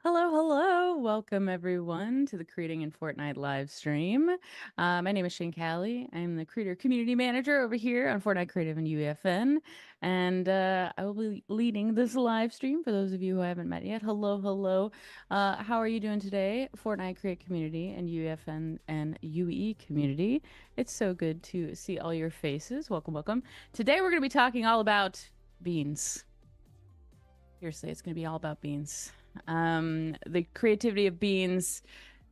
Hello, hello. Welcome everyone to the Creating in Fortnite live stream. My name is Shane Callie. I'm the creator community manager over here on Fortnite Creative and UEFN. And I will be leading this live stream for those of you who I haven't met yet. Hello, hello. How are you doing today, Fortnite Create community and UEFN and UE community? It's so good to see all your faces. Welcome, welcome. Today we're going to be talking all about beans. Seriously, it's going to be all about beans. The creativity of beans,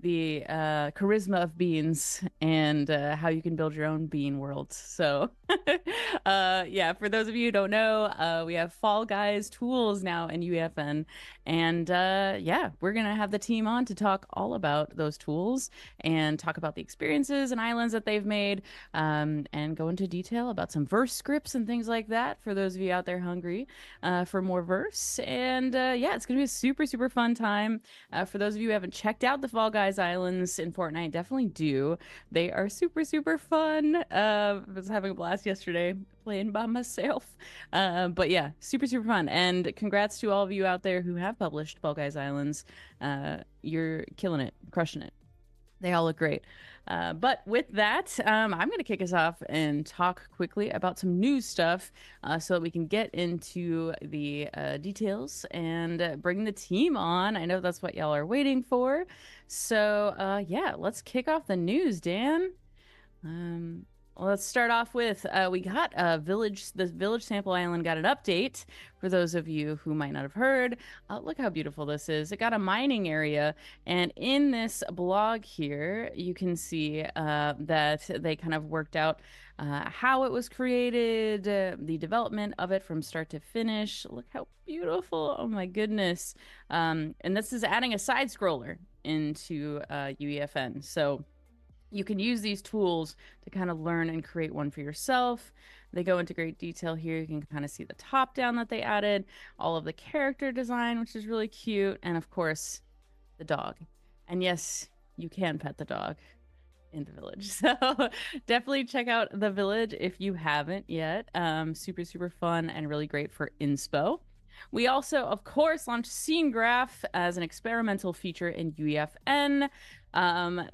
the charisma of beans, and how you can build your own bean world. So, yeah, for those of you who don't know, we have Fall Guys tools now in UEFN. And yeah, we're going to have the team on to talk all about those tools and talk about the experiences and islands that they've made, and go into detail about some verse scripts and things like that for those of you out there hungry for more verse. And yeah, it's going to be a super, super fun time. For those of you who haven't checked out the Fall Guys Islands in Fortnite, definitely do. They are super, super fun. I was having a blast yesterday playing by myself. But yeah, super, super fun. And congrats to all of you out there who have published Fall Guys Islands. You're killing it, crushing it. They all look great. But with that, I'm going to kick us off and talk quickly about some news stuff so that we can get into the details and bring the team on. I know that's what y'all are waiting for. So, yeah, let's kick off the news, Dan. Well, let's start off with we got a village. The village sample island got an update for those of you who might not have heard. Look how beautiful this is. It got a mining area, and in this blog here, you can see that they kind of worked out how it was created, the development of it from start to finish. Look how beautiful! Oh my goodness! And this is adding a side scroller into UEFN. So you can use these tools to kind of learn and create one for yourself. They go into great detail here. You can kind of see the top down that they added, all of the character design, which is really cute, and of course, the dog. And yes, you can pet the dog in the village. So definitely check out the village if you haven't yet. Super, super fun and really great for inspo. We also, of course, launched Scene Graph as an experimental feature in UEFN.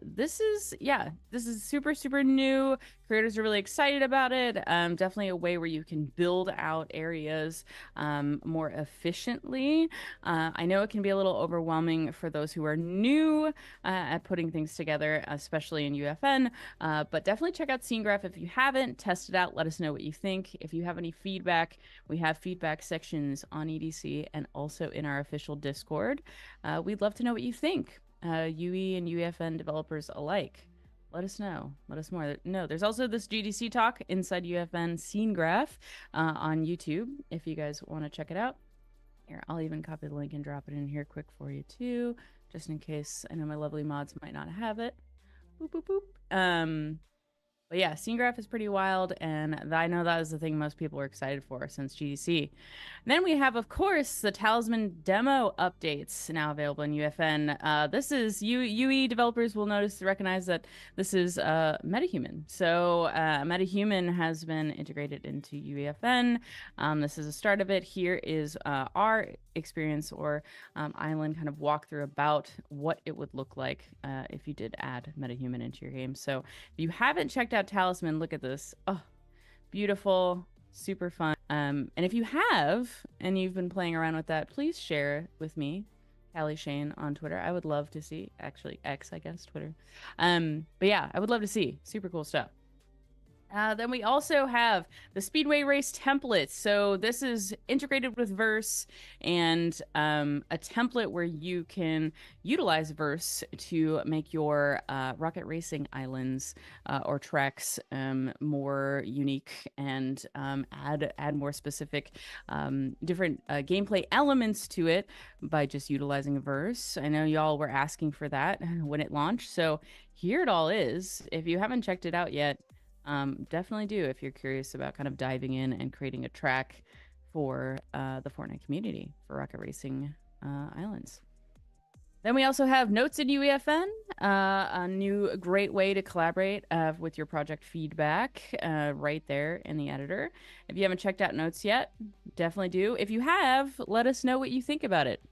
This is super, super new. Creators are really excited about it. Definitely a way where you can build out areas more efficiently. I know it can be a little overwhelming for those who are new at putting things together, especially in UFN. But definitely check out Scene Graph if you haven't. Test it out. Let us know what you think. If you have any feedback, we have feedback sections on EDC and also in our official Discord. We'd love to know what you think. UE and UEFN developers alike. Let us know. Let us more. No, there's also this GDC talk inside UFN Scene Graph on YouTube if you guys want to check it out. Here, I'll even copy the link and drop it in here quick for you too, just in case. I know my lovely mods might not have it. Boop, boop, boop. But yeah, Scene Graph is pretty wild, and I know that is the thing most people are excited for since GDC. Then we have, of course, the Talisman demo updates now available in UFN. This is UE developers will recognize that this is MetaHuman. So MetaHuman has been integrated into UEFN. This is the start of it. Here is our experience or island kind of walkthrough about what it would look like if you did add MetaHuman into your game. So if you haven't checked out Talisman, look at this. Oh, beautiful, super fun. And if you have and you've been playing around with that, please share with me, Callie Shane on Twitter. I would love to see, actually X, I guess, Twitter. But yeah, I would love to see. Super cool stuff. Then we also have the Speedway Race template. So this is integrated with Verse and a template where you can utilize Verse to make your rocket racing islands or tracks more unique and add more specific different gameplay elements to it by just utilizing Verse. I know y'all were asking for that when it launched. So here it all is. If you haven't checked it out yet, definitely do if you're curious about kind of diving in and creating a track for the Fortnite community for rocket racing islands. Then we also have Notes in UEFN, a new great way to collaborate with your project feedback right there in the editor. If you haven't checked out Notes yet, definitely do. If you have, let us know what you think about it.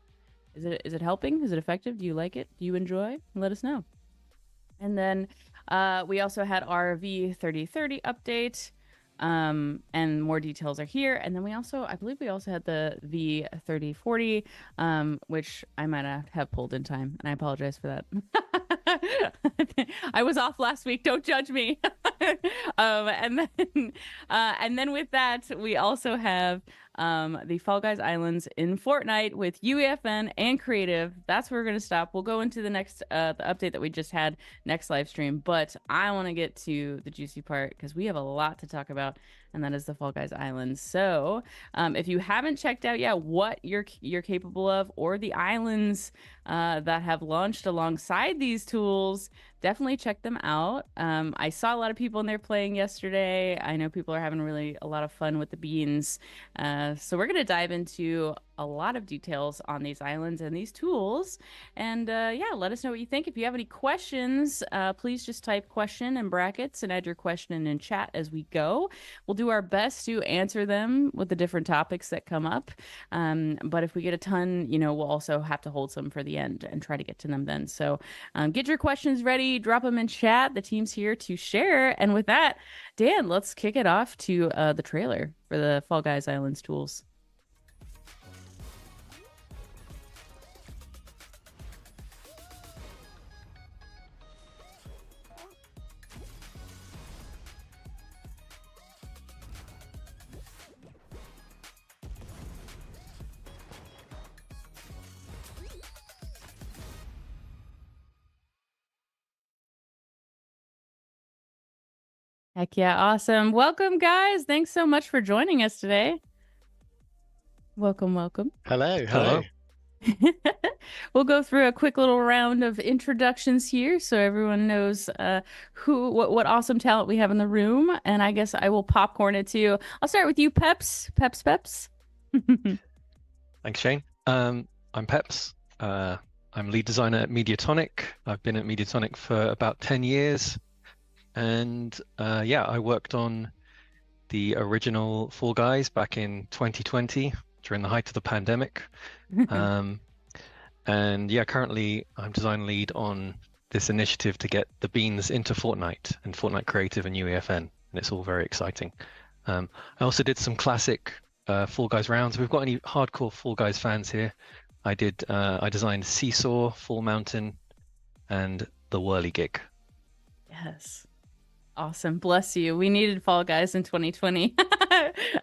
Is it helping? Is it effective? Do you like it? Do you enjoy? Let us know. And then we also had our V3030 update. And more details are here. And then I believe we also had the V3040, which I might not have pulled in time, and I apologize for that. I was off last week. Don't judge me. And then with that, we also have the Fall Guys Islands in Fortnite with UEFN and Creative. That's where we're going to stop. We'll go into the next the update that we just had next live stream, but I want to get to the juicy part because we have a lot to talk about, and that is the Fall Guys Islands. So if you haven't checked out yet what you're capable of, or the islands that have launched alongside these tools, definitely check them out. I saw a lot of people in there playing yesterday. I know people are having really a lot of fun with the beans. So we're going to dive into a lot of details on these islands and these tools. And yeah, let us know what you think. If you have any questions, please just type question in brackets and add your question in chat as we go. We'll do our best to answer them with the different topics that come up. But if we get a ton, we'll also have to hold some for the end and try to get to them then. So get your questions ready, drop them in chat. The team's here to share. And with that, Dan, let's kick it off to the trailer for the Fall Guys Islands tools. Heck yeah, awesome. Welcome, guys. Thanks so much for joining us today. Welcome, welcome. Hello. We'll go through a quick little round of introductions here so everyone knows what awesome talent we have in the room. And I guess I will popcorn it too. I'll start with you, Peps. Peps. Thanks, Shane. I'm Peps. I'm lead designer at Mediatonic. I've been at Mediatonic for about 10 years. And yeah, I worked on the original Fall Guys back in 2020 during the height of the pandemic. And yeah, currently I'm design lead on this initiative to get the beans into Fortnite and Fortnite Creative and UEFN, and it's all very exciting. I also did some classic Fall Guys rounds. We've got any hardcore Fall Guys fans here? I designed Seesaw, Fall Mountain, and the Whirligig. Yes. Awesome. Bless you. We needed Fall Guys in 2020,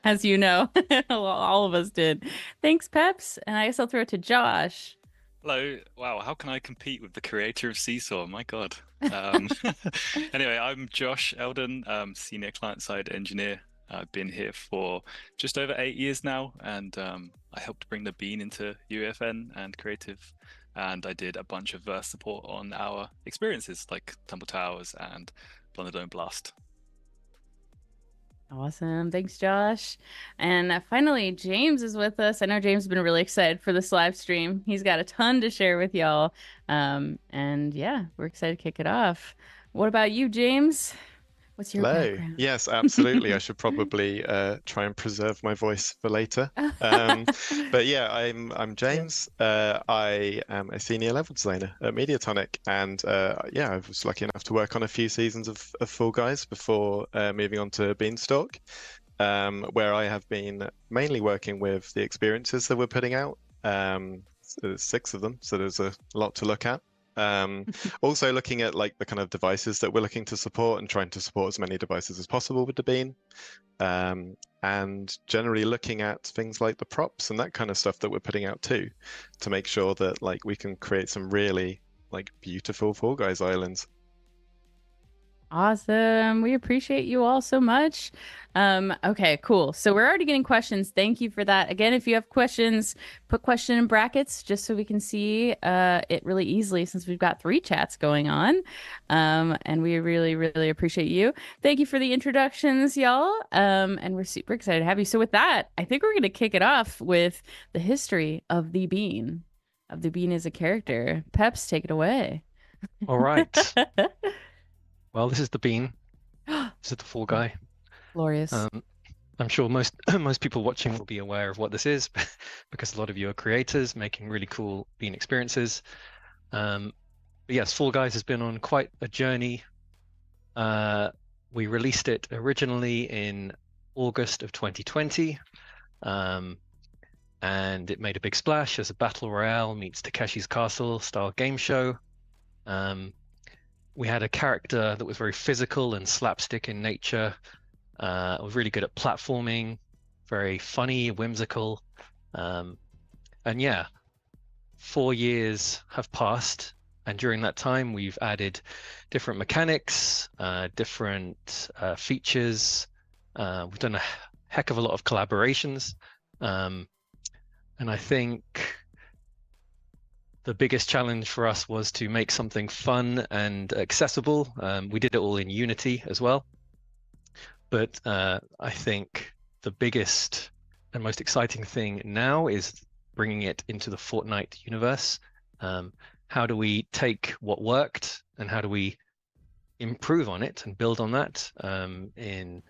as you know. All of us did. Thanks, Peps. And I guess I'll throw it to Josh. Hello. Wow, how can I compete with the creator of Seesaw? My God. Anyway, I'm Josh Eldon, senior client-side engineer. I've been here for just over 8 years now, and I helped bring the bean into UEFN and Creative, and I did a bunch of support on our experiences like Tumble Towers and Blunderdome Blast. Awesome. Thanks, Josh. And finally, James is with us. I know James has been really excited for this live stream. He's got a ton to share with y'all. And yeah, we're excited to kick it off. What about you, James? What's your background? Yes, absolutely. I should probably try and preserve my voice for later. But yeah, I'm James. I am a senior level designer at Mediatonic, and yeah, I was lucky enough to work on a few seasons of Fall Guys before moving on to Beanstalk, where I have been mainly working with the experiences that we're putting out. So there's 6 of them, so there's a lot to look at. Also looking at like the kind of devices that we're looking to support and trying to support as many devices as possible with the bean, and generally looking at things like the props and that kind of stuff that we're putting out too, to make sure that like we can create some really like beautiful Fall Guys islands. Awesome. We appreciate you all so much. Okay, cool. So we're already getting questions. Thank you for that. Again, if you have questions, put question in brackets just so we can see it really easily, since we've got 3 chats going on. And we really, really appreciate you. Thank you for the introductions, y'all. And we're super excited to have you. So with that, I think we're going to kick it off with the history of the bean, as a character. Peps, take it away. All right. Well, this is the bean. This is the Fall Guy. Glorious. I'm sure most most people watching will be aware of what this is because a lot of you are creators making really cool bean experiences. But yes, Fall Guys has been on quite a journey. We released it originally in August of 2020, and it made a big splash as a battle royale meets Takeshi's Castle style game show. We had a character that was very physical and slapstick in nature. Was really good at platforming, very funny, whimsical. And yeah, 4 years have passed, and during that time we've added different mechanics, different features. We've done a heck of a lot of collaborations, and I think the biggest challenge for us was to make something fun and accessible. We did it all in Unity as well. But I think the biggest and most exciting thing now is bringing it into the Fortnite universe. How do we take what worked and how do we improve on it and build on that in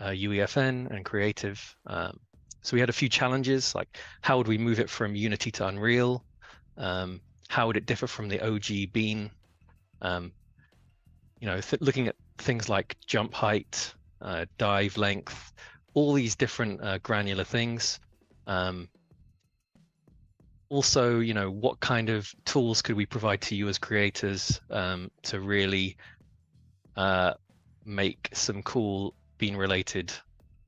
UEFN and creative? So we had a few challenges, like how would we move it from Unity to Unreal? How would it differ from the OG Bean? Looking at things like jump height, dive length, all these different granular things. Also, what kind of tools could we provide to you as creators to really make some cool bean-related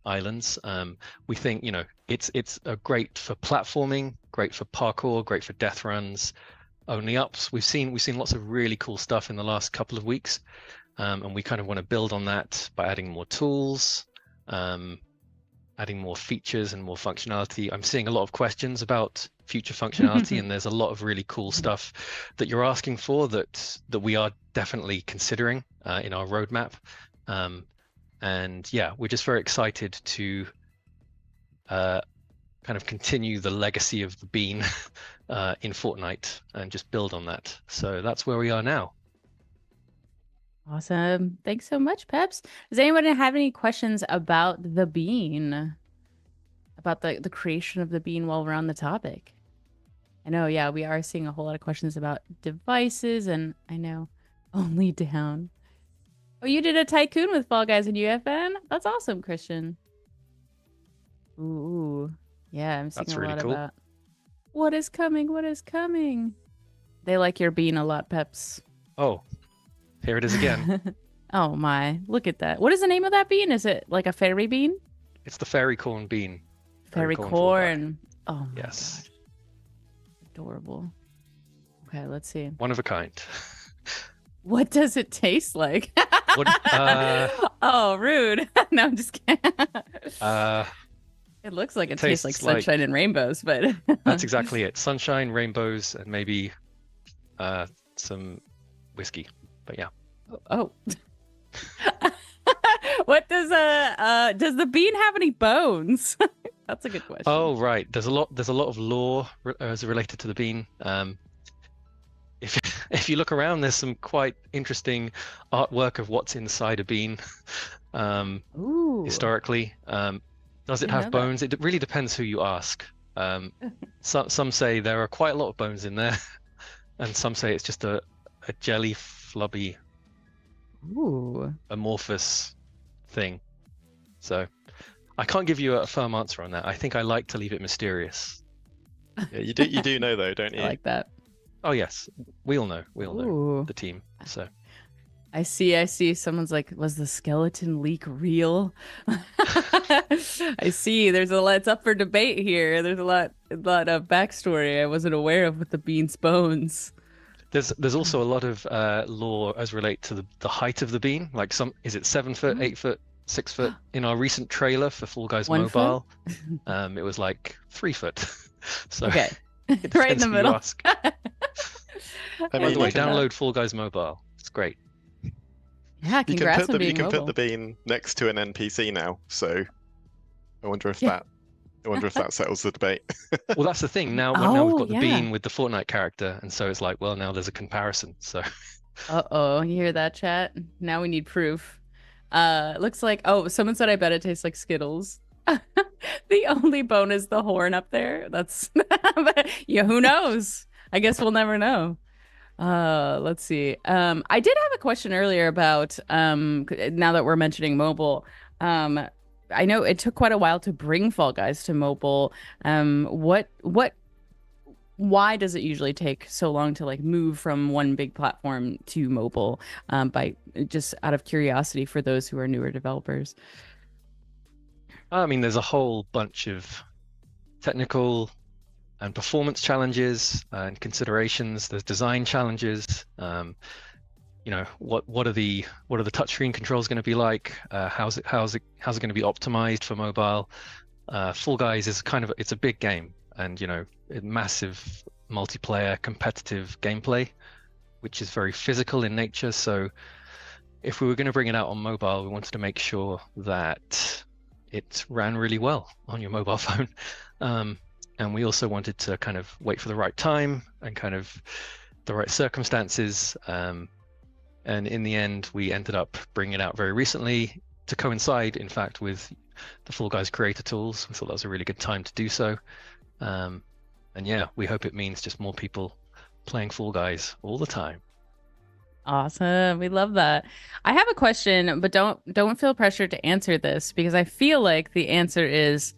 islands? We think, it's great for platforming, great for parkour, great for death runs, only ups. We've seen lots of really cool stuff in the last couple of weeks, and we kind of want to build on that by adding more tools, adding more features and more functionality. I'm seeing a lot of questions about future functionality, and there's a lot of really cool stuff that you're asking for that we are definitely considering in our roadmap. And yeah, we're just very excited to kind of continue the legacy of the bean in Fortnite and just build on that. So that's where we are now. Awesome. Thanks so much, Peps. Does anyone have any questions about the bean? About the creation of the bean while we're on the topic? I know, yeah, we are seeing a whole lot of questions about devices, and I know only down. Oh, you did a tycoon with Fall Guys and UFN? That's awesome, Christian. Ooh. Yeah, I'm seeing That's a really lot cool. about what is coming, what is coming. They like your bean a lot, Peps. Oh, here it is again. Oh my, look at that. What is the name of that bean? Is it like a fairy bean? It's the fairy corn bean. Fairy Fall Guy. corn. Oh my Yes. gosh. Adorable. Okay, let's see. One of a kind. What does it taste like? What, oh, rude. No, I'm just kidding. It looks like it tastes like tastes like- sunshine and rainbows, but That's exactly it. Sunshine, rainbows, and maybe some whiskey. But yeah. Oh. What does the bean have any bones? That's a good question. Oh, right. There's a lot of lore as related to the bean. If you look around, there's some quite interesting artwork of what's inside a bean. Ooh. Historically, does it Didn't know have that. bones? It really depends who you ask. Some say there are quite a lot of bones in there, and some say it's just a jelly flubby Ooh. amorphous thing. So I can't give you a firm answer on that. I think I like to leave it mysterious. Yeah, you do know though, don't you? I like that. Oh yes, we all know Ooh. the team. So I see. Someone's like, was the skeleton leak real? I see. There's a lot. It's up for debate here. There's a lot of backstory I wasn't aware of with the bean's bones. there's also a lot of lore as relate to the height of the bean. Like is it 7 foot, 8 foot, 6 foot? In our recent trailer for Fall Guys 1 foot? Mobile, it was like 3 foot. So Okay, it right in depends the who you middle. ask. I By mean, the way, you can, download Fall Guys Mobile. It's great. Yeah, you can congrats put on the you being can mobile. put the bean next to an NPC now. So I wonder if Yeah. that settles the debate. Well, that's the thing. Now we've Oh, got the yeah. bean with the Fortnite character, and so it's like, well, now there's a comparison. So Uh-oh, you hear that, chat? Now we need proof. Looks like, oh, someone said I bet it tastes like Skittles. The only bone is the horn up there. That's yeah, who knows? I guess we'll never know. Let's see. I did have a question earlier about now that we're mentioning mobile. I know it took quite a while to bring Fall Guys to mobile. What why does it usually take so long to like move from one big platform to mobile? By just out of curiosity for those who are newer developers. I mean, there's a whole bunch of technical and performance challenges and considerations. There's design challenges. You know, what are the touchscreen controls going to be like? How's it going to be optimized for mobile? Fall Guys is it's a big game, and you know, massive multiplayer competitive gameplay, which is very physical in nature. So if we were going to bring it out on mobile, we wanted to make sure that it ran really well on your mobile phone. And we also wanted to kind of wait for the right time and kind of the right circumstances. And in the end, we ended up bringing it out very recently to coincide, in fact, with the Fall Guys creator tools. We thought that was a really good time to do so. And yeah, we hope it means just more people playing Fall Guys all the time. Awesome. We love that. I have a question, but don't feel pressured to answer this because I feel like the answer is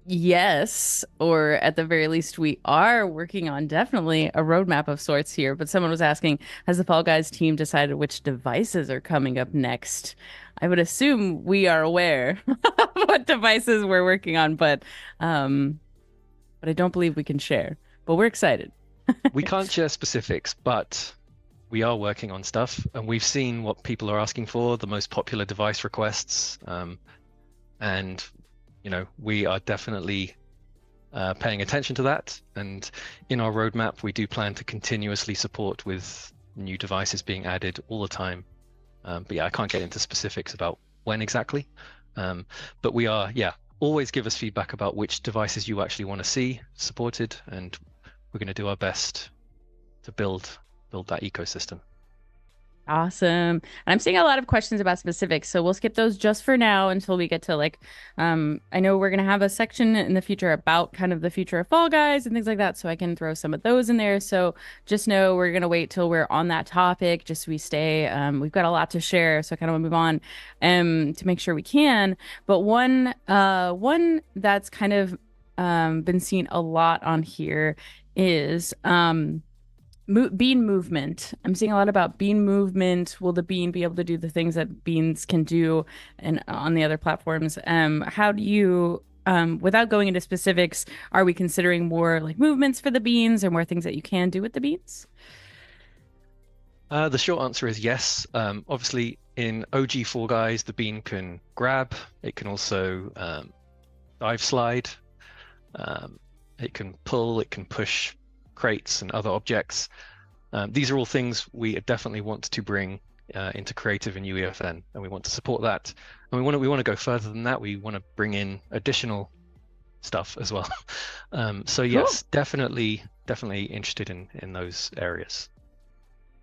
yes, or at the very least, we are working on definitely a roadmap of sorts here. But someone was asking, has the Fall Guys team decided which devices are coming up next? I would assume we are aware of what devices we're working on, but I don't believe we can share. But we're excited. We can't share specifics, but we are working on stuff, and we've seen what people are asking for, the most popular device requests, and you know, we are definitely paying attention to that. And in our roadmap, we do plan to continuously support with new devices being added all the time. But yeah, I can't get into specifics about when exactly. But we are, yeah, always give us feedback about which devices you actually want to see supported, and we're going to do our best to build that ecosystem. Awesome. And I'm seeing a lot of questions about specifics, so we'll skip those just for now until we get to like, I know we're going to have a section in the future about kind of the future of Fall Guys and things like that, so I can throw some of those in there. So just know we're going to wait till we're on that topic, just so we stay, we've got a lot to share, so I kind of want to move on to make sure we can. But one that's kind of been seen a lot on here is bean movement. I'm seeing a lot about bean movement. Will the bean be able to do the things that beans can do and on the other platforms? How do you, without going into specifics, are we considering more like movements for the beans or more things that you can do with the beans? The short answer is yes. Obviously, in OG Fall Guys, the bean can grab. It can also dive slide. It can pull. It can push crates and other objects. These are all things we definitely want to bring into creative and UEFN, and we want to support that. And we want to go further than that. We want to bring in additional stuff as well. So yes, cool. definitely interested in those areas.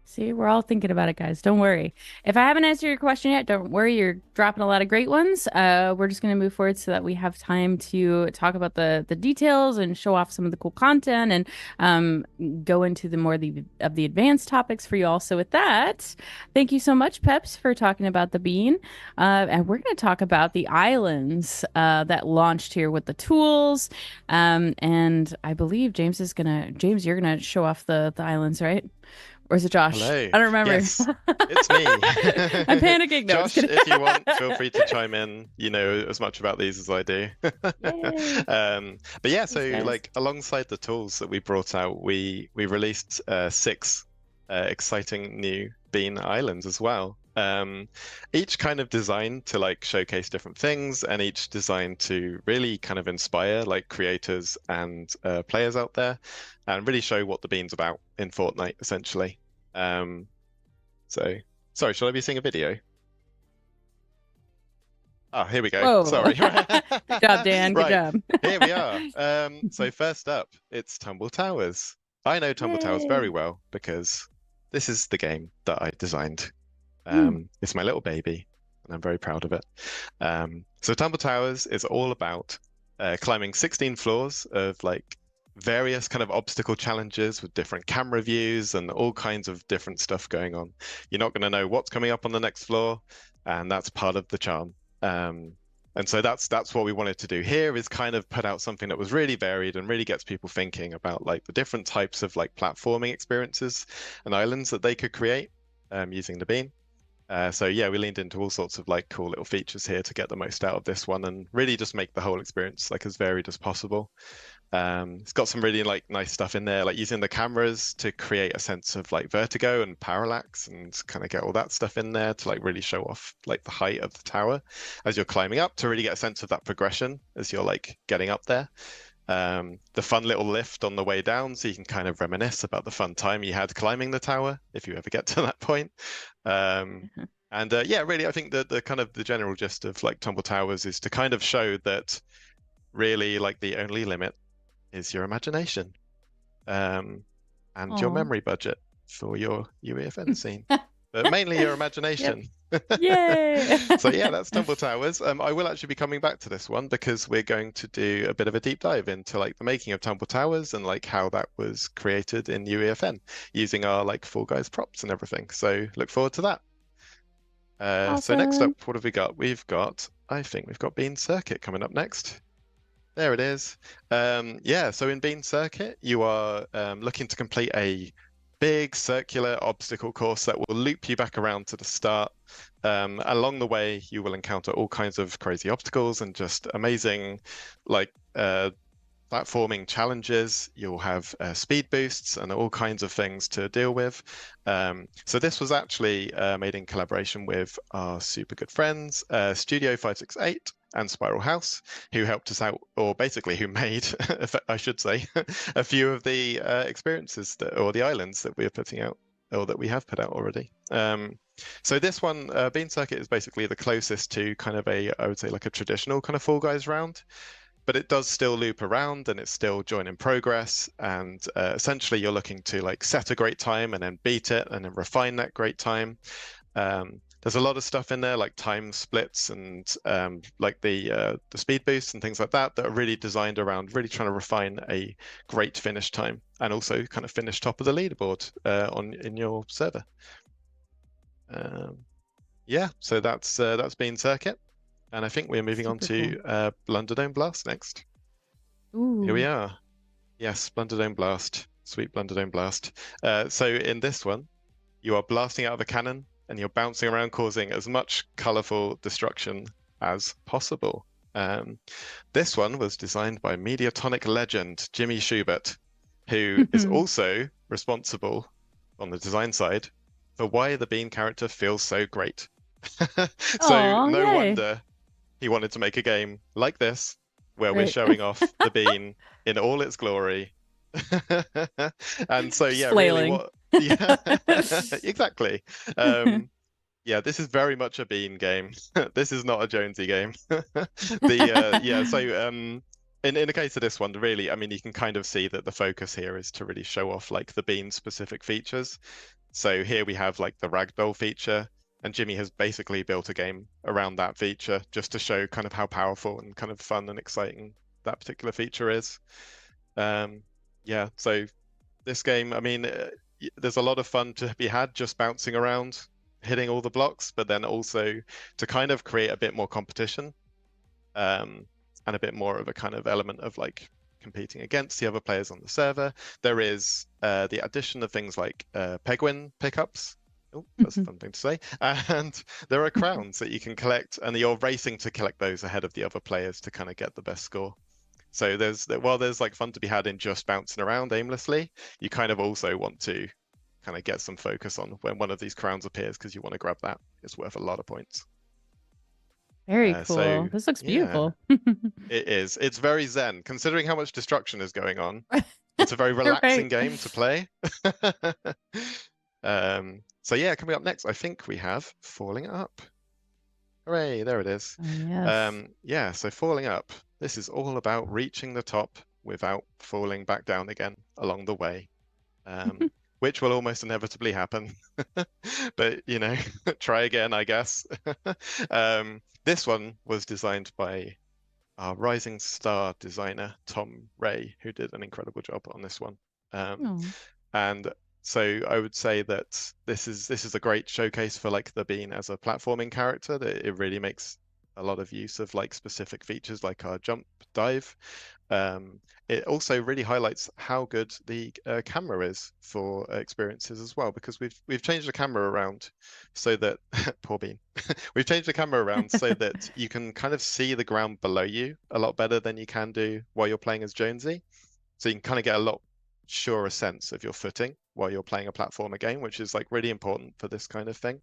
See, we're all thinking about it, guys. Don't worry. If I haven't answered your question yet, don't worry. You're dropping a lot of great ones. We're just going to move forward so that we have time to talk about the details and show off some of the cool content and go into the more of the advanced topics for you all. So with that, thank you so much, Peps, for talking about the bean. And we're going to talk about the islands that launched here with the tools. And I believe James, you're going to show off the islands, right? Or is it Josh? Hello. I don't remember. Yes, it's me. I'm panicking. No, Josh, if you want, feel free to chime in. You know as much about these as I do. But yeah, so like alongside the tools that we brought out, we released 6 exciting new bean islands as well. Each kind of designed to like showcase different things, and each designed to really kind of inspire like creators and players out there, and really show what the bean's about in Fortnite, essentially. So, sorry, should I be seeing a video? Oh, here we go. Whoa. Sorry. Good job, Dan. Good job. Here we are. So first up, it's Tumble Towers. I know Tumble Towers very well because this is the game that I designed. It's my little baby. and I'm very proud of it. So Tumble Towers is all about climbing 16 floors of like various kind of obstacle challenges with different camera views and all kinds of different stuff going on. You're not going to know what's coming up on the next floor, and that's part of the charm. And so that's what we wanted to do here, is kind of put out something that was really varied and really gets people thinking about like the different types of like platforming experiences and islands that they could create using the bean. So yeah, we leaned into all sorts of like cool little features here to get the most out of this one and really just make the whole experience like as varied as possible. It's got some really like nice stuff in there, like using the cameras to create a sense of like vertigo and parallax and kind of get all that stuff in there to like really show off like the height of the tower as you're climbing up, to really get a sense of that progression as you're like getting up there. The fun little lift on the way down, so you can kind of reminisce about the fun time you had climbing the tower if you ever get to that point. And yeah, really, I think that the kind of the general gist of like Tumble Towers is to kind of show that really like the only limit is your imagination, and your memory budget for your UEFN scene, but mainly your imagination. Yay! So yeah, that's Tumble Towers. I will actually be coming back to this one because we're going to do a bit of a deep dive into like the making of Tumble Towers and like how that was created in UEFN using our like Fall Guys props and everything. So look forward to that. So next up, what have we got? I think we've got Bean Circuit coming up next. There it is. Yeah, so in Bean Circuit, you are looking to complete a big circular obstacle course that will loop you back around to the start. Along the way, you will encounter all kinds of crazy obstacles and just amazing, like platforming challenges. You'll have speed boosts and all kinds of things to deal with. So this was actually made in collaboration with our super good friends, Studio 568 and Spiral House, who helped us out, or basically who made, I should say, a few of the experiences or the islands that we are putting out, or that we have put out already. So this one, Bean Circuit, is basically the closest to kind of I would say like a traditional kind of Fall Guys round, but it does still loop around and it's still join in progress. And essentially you're looking to like set a great time and then beat it and then refine that great time. There's a lot of stuff in there like time splits and like the speed boosts and things like that are really designed around really trying to refine a great finish time and also kind of finish top of the leaderboard in your server. Yeah, so that's Bean Circuit. And I think we're moving on to Blunderdome Blast next. Ooh. Here we are. Yes, Blunderdome Blast. Sweet Blunderdome Blast. So in this one, you are blasting out of a cannon and you're bouncing around, causing as much colorful destruction as possible. This one was designed by Mediatonic legend Jimmy Schubert, who is also responsible on the design side for why the Bean character feels so great. So no wonder he wanted to make a game like this, where we're showing off the Bean in all its glory. And so, yeah, flailing. Really yeah, exactly. Yeah, this is very much a Bean game. This is not a Jonesy game. Yeah, so in the case of this one, really, I mean, you can kind of see that the focus here is to really show off like the Bean specific features. So here we have like the ragdoll feature, and Jimmy has basically built a game around that feature just to show kind of how powerful and kind of fun and exciting that particular feature is. Yeah, so this game, I mean, there's a lot of fun to be had just bouncing around, hitting all the blocks, but then also to kind of create a bit more competition and a bit more of a kind of element of like competing against the other players on the server. There is the addition of things like Penguin pickups. Oh, that's a fun thing to say. And there are crowns that you can collect, and you're racing to collect those ahead of the other players to kind of get the best score. So while there's like fun to be had in just bouncing around aimlessly, you kind of also want to kind of get some focus on when one of these crowns appears, because you want to grab that. It's worth a lot of points. Very cool. So, this looks beautiful. It is. It's very zen, considering how much destruction is going on. It's a very relaxing game to play. So yeah, coming up next, I think we have Falling Up. Hooray, there it is. Yes. Yeah, so Falling Up. This is all about reaching the top without falling back down again along the way. which will almost inevitably happen. But you know, try again, I guess. This one was designed by our rising star designer Tom Ray, who did an incredible job on this one. Oh. And so I would say that this is a great showcase for like the Bean as a platforming character. That it really makes a lot of use of like specific features like our jump dive. It also really highlights how good the camera is for experiences as well, because we've changed the camera around so that poor Bean, we've changed the camera around so that you can kind of see the ground below you a lot better than you can do while you're playing as Jonesy. So you can kind of get a lot surer sense of your footing while you're playing a platformer game, which is like really important for this kind of thing.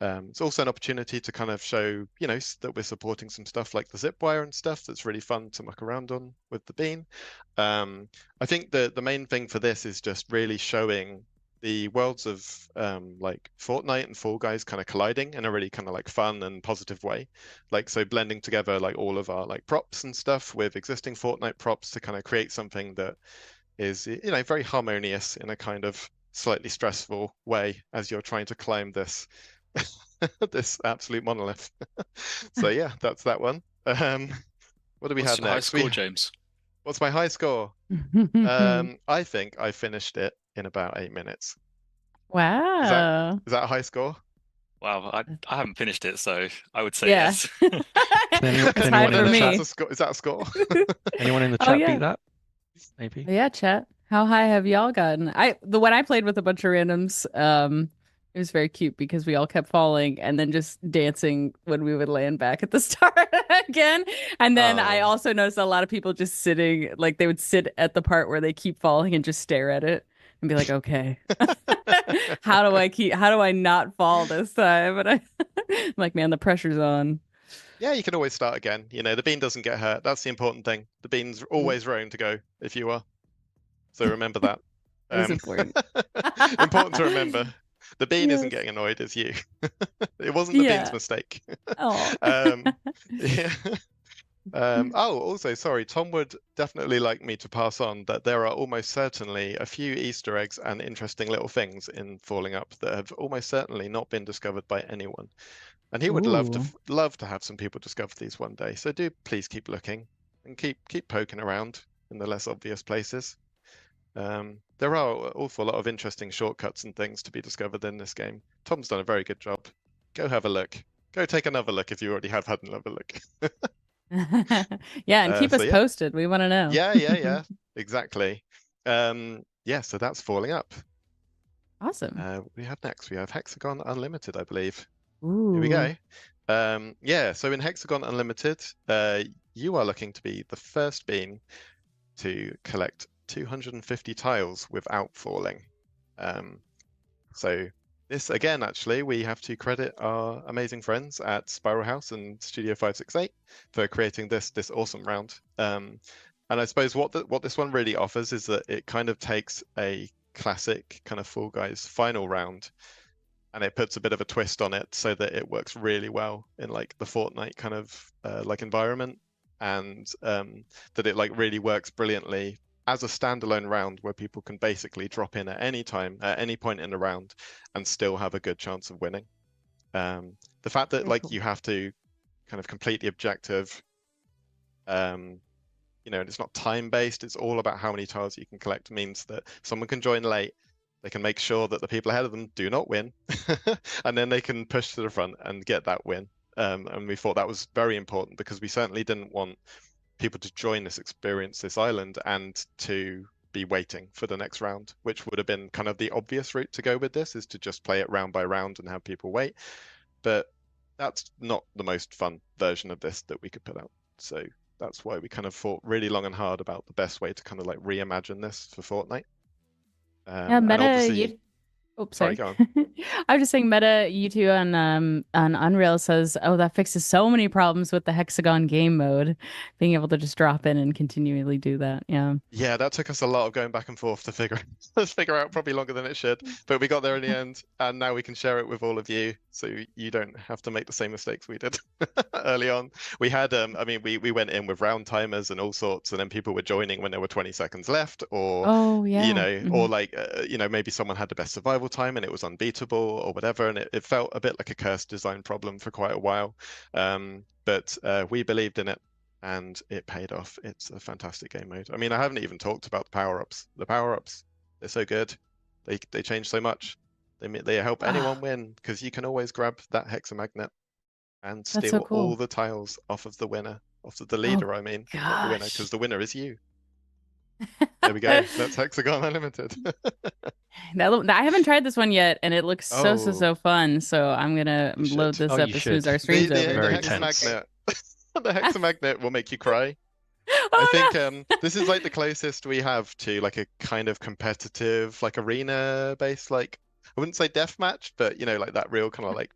It's also an opportunity to kind of show, you know, that we're supporting some stuff like the zip wire and stuff that's really fun to muck around on with the Bean. I think the main thing for this is just really showing the worlds of like Fortnite and Fall Guys kind of colliding in a really kind of like fun and positive way. Like so blending together like all of our like props and stuff with existing Fortnite props to kind of create something that is, you know, very harmonious in a kind of slightly stressful way as you're trying to climb this this absolute monolith. So yeah, that's that one. What do we What's have your high next? score, James? What's my high score? I think I finished it in about 8 minutes. Is that Wow. is that a high score? Wow, I haven't finished it, so I would say Yeah. yes. Can anyone, It's can high anyone in for the me. chat? Is that a score? Anyone in the Oh chat yeah. beat that? Maybe. Yeah, chat. How high have y'all gotten? The one I played with a bunch of randoms, it was very cute because we all kept falling and then just dancing when we would land back at the start again. And then I Oh. also noticed a lot of people just sitting, like they would sit at the part where they keep falling and just stare at it and be like, okay, how do I not fall this time? But I'm like, man, the pressure's on. Yeah, you can always start again. You know, the bean doesn't get hurt. That's the important thing. The bean's always raring to go if you are. So remember that. That is important. Important to remember. The bean isn't Yes. getting annoyed, it's you. It wasn't the bean's Yeah. mistake. Oh. Yeah. Oh, also, sorry, Tom would definitely like me to pass on that there are almost certainly a few Easter eggs and interesting little things in Falling Up that have almost certainly not been discovered by anyone. And he would Ooh. love to have some people discover these one day. So do please keep looking and keep poking around in the less obvious places. There are an awful lot of interesting shortcuts and things to be discovered in this game. Tom's done a very good job. Go have a look. Go take another look if you already have had another look. Yeah, and keep So us yeah, posted. We want to know. yeah, exactly. Yeah, so that's Falling Up. Awesome. We have next. We have Hexagon Unlimited, I believe. Here we Ooh. go. Yeah, so in Hexagon Unlimited, you are looking to be the first bean to collect 250 tiles without falling. So this again, actually, we have to credit our amazing friends at Spiral House and Studio 568 for creating this awesome round. And I suppose what this one really offers is that it kind of takes a classic kind of Fall Guys final round and it puts a bit of a twist on it so that it works really well in like the Fortnite kind of like environment, and that it like really works brilliantly as a standalone round where people can basically drop in at any time, at any point in the round, and still have a good chance of winning. The fact that Very like cool. you have to kind of complete the objective, you know, and it's not time based, it's all about how many tiles you can collect, means that someone can join late, they can make sure that the people ahead of them do not win, and then they can push to the front and get that win. And we thought that was very important because we certainly didn't want people to join this experience, this island, and to be waiting for the next round, which would have been kind of the obvious route to go with this, is to just play it round by round and have people wait. But that's not the most fun version of this that we could put out. So that's why we kind of thought really long and hard about the best way to kind of like reimagine this for Fortnite. Yeah, And Meta, obviously, Oops, Sorry, sorry. go on. I was just saying Meta U2 on Unreal says, "Oh, that fixes so many problems with the hexagon game mode, being able to just drop in and continually do that." Yeah. Yeah, that took us a lot of going back and forth to figure out, probably longer than it should, but we got there in the end, and now we can share it with all of you, so you don't have to make the same mistakes we did early on. We had, I mean, we went in with round timers and all sorts, and then people were joining when there were 20 seconds left, or Oh, you yeah. know, or like you know, maybe someone had the best survival time and it was unbeatable or whatever, and it felt a bit like a cursed design problem for quite a while. But we believed in it and it paid off. It's a fantastic game mode. I mean, I haven't even talked about the power-ups. The power-ups, they're so good. They change so much. They help anyone Ah, win because you can always grab that hexamagnet and that's so steal all cool. the tiles off of the winner, off of the Oh leader, I mean, not the winner, because gosh. the winner is you. There we go. That's Hexagon Unlimited. I haven't tried this one yet, and it looks Oh, so fun. So I'm gonna you load should. this Oh, you up as soon as should. our The stream's the over. the Very Because tense. hexamagnet, the hexamagnet will make you cry. I think oh this is like the closest we have to like a kind of competitive, like arena based, like I wouldn't say deathmatch, but you know, like that real kind of like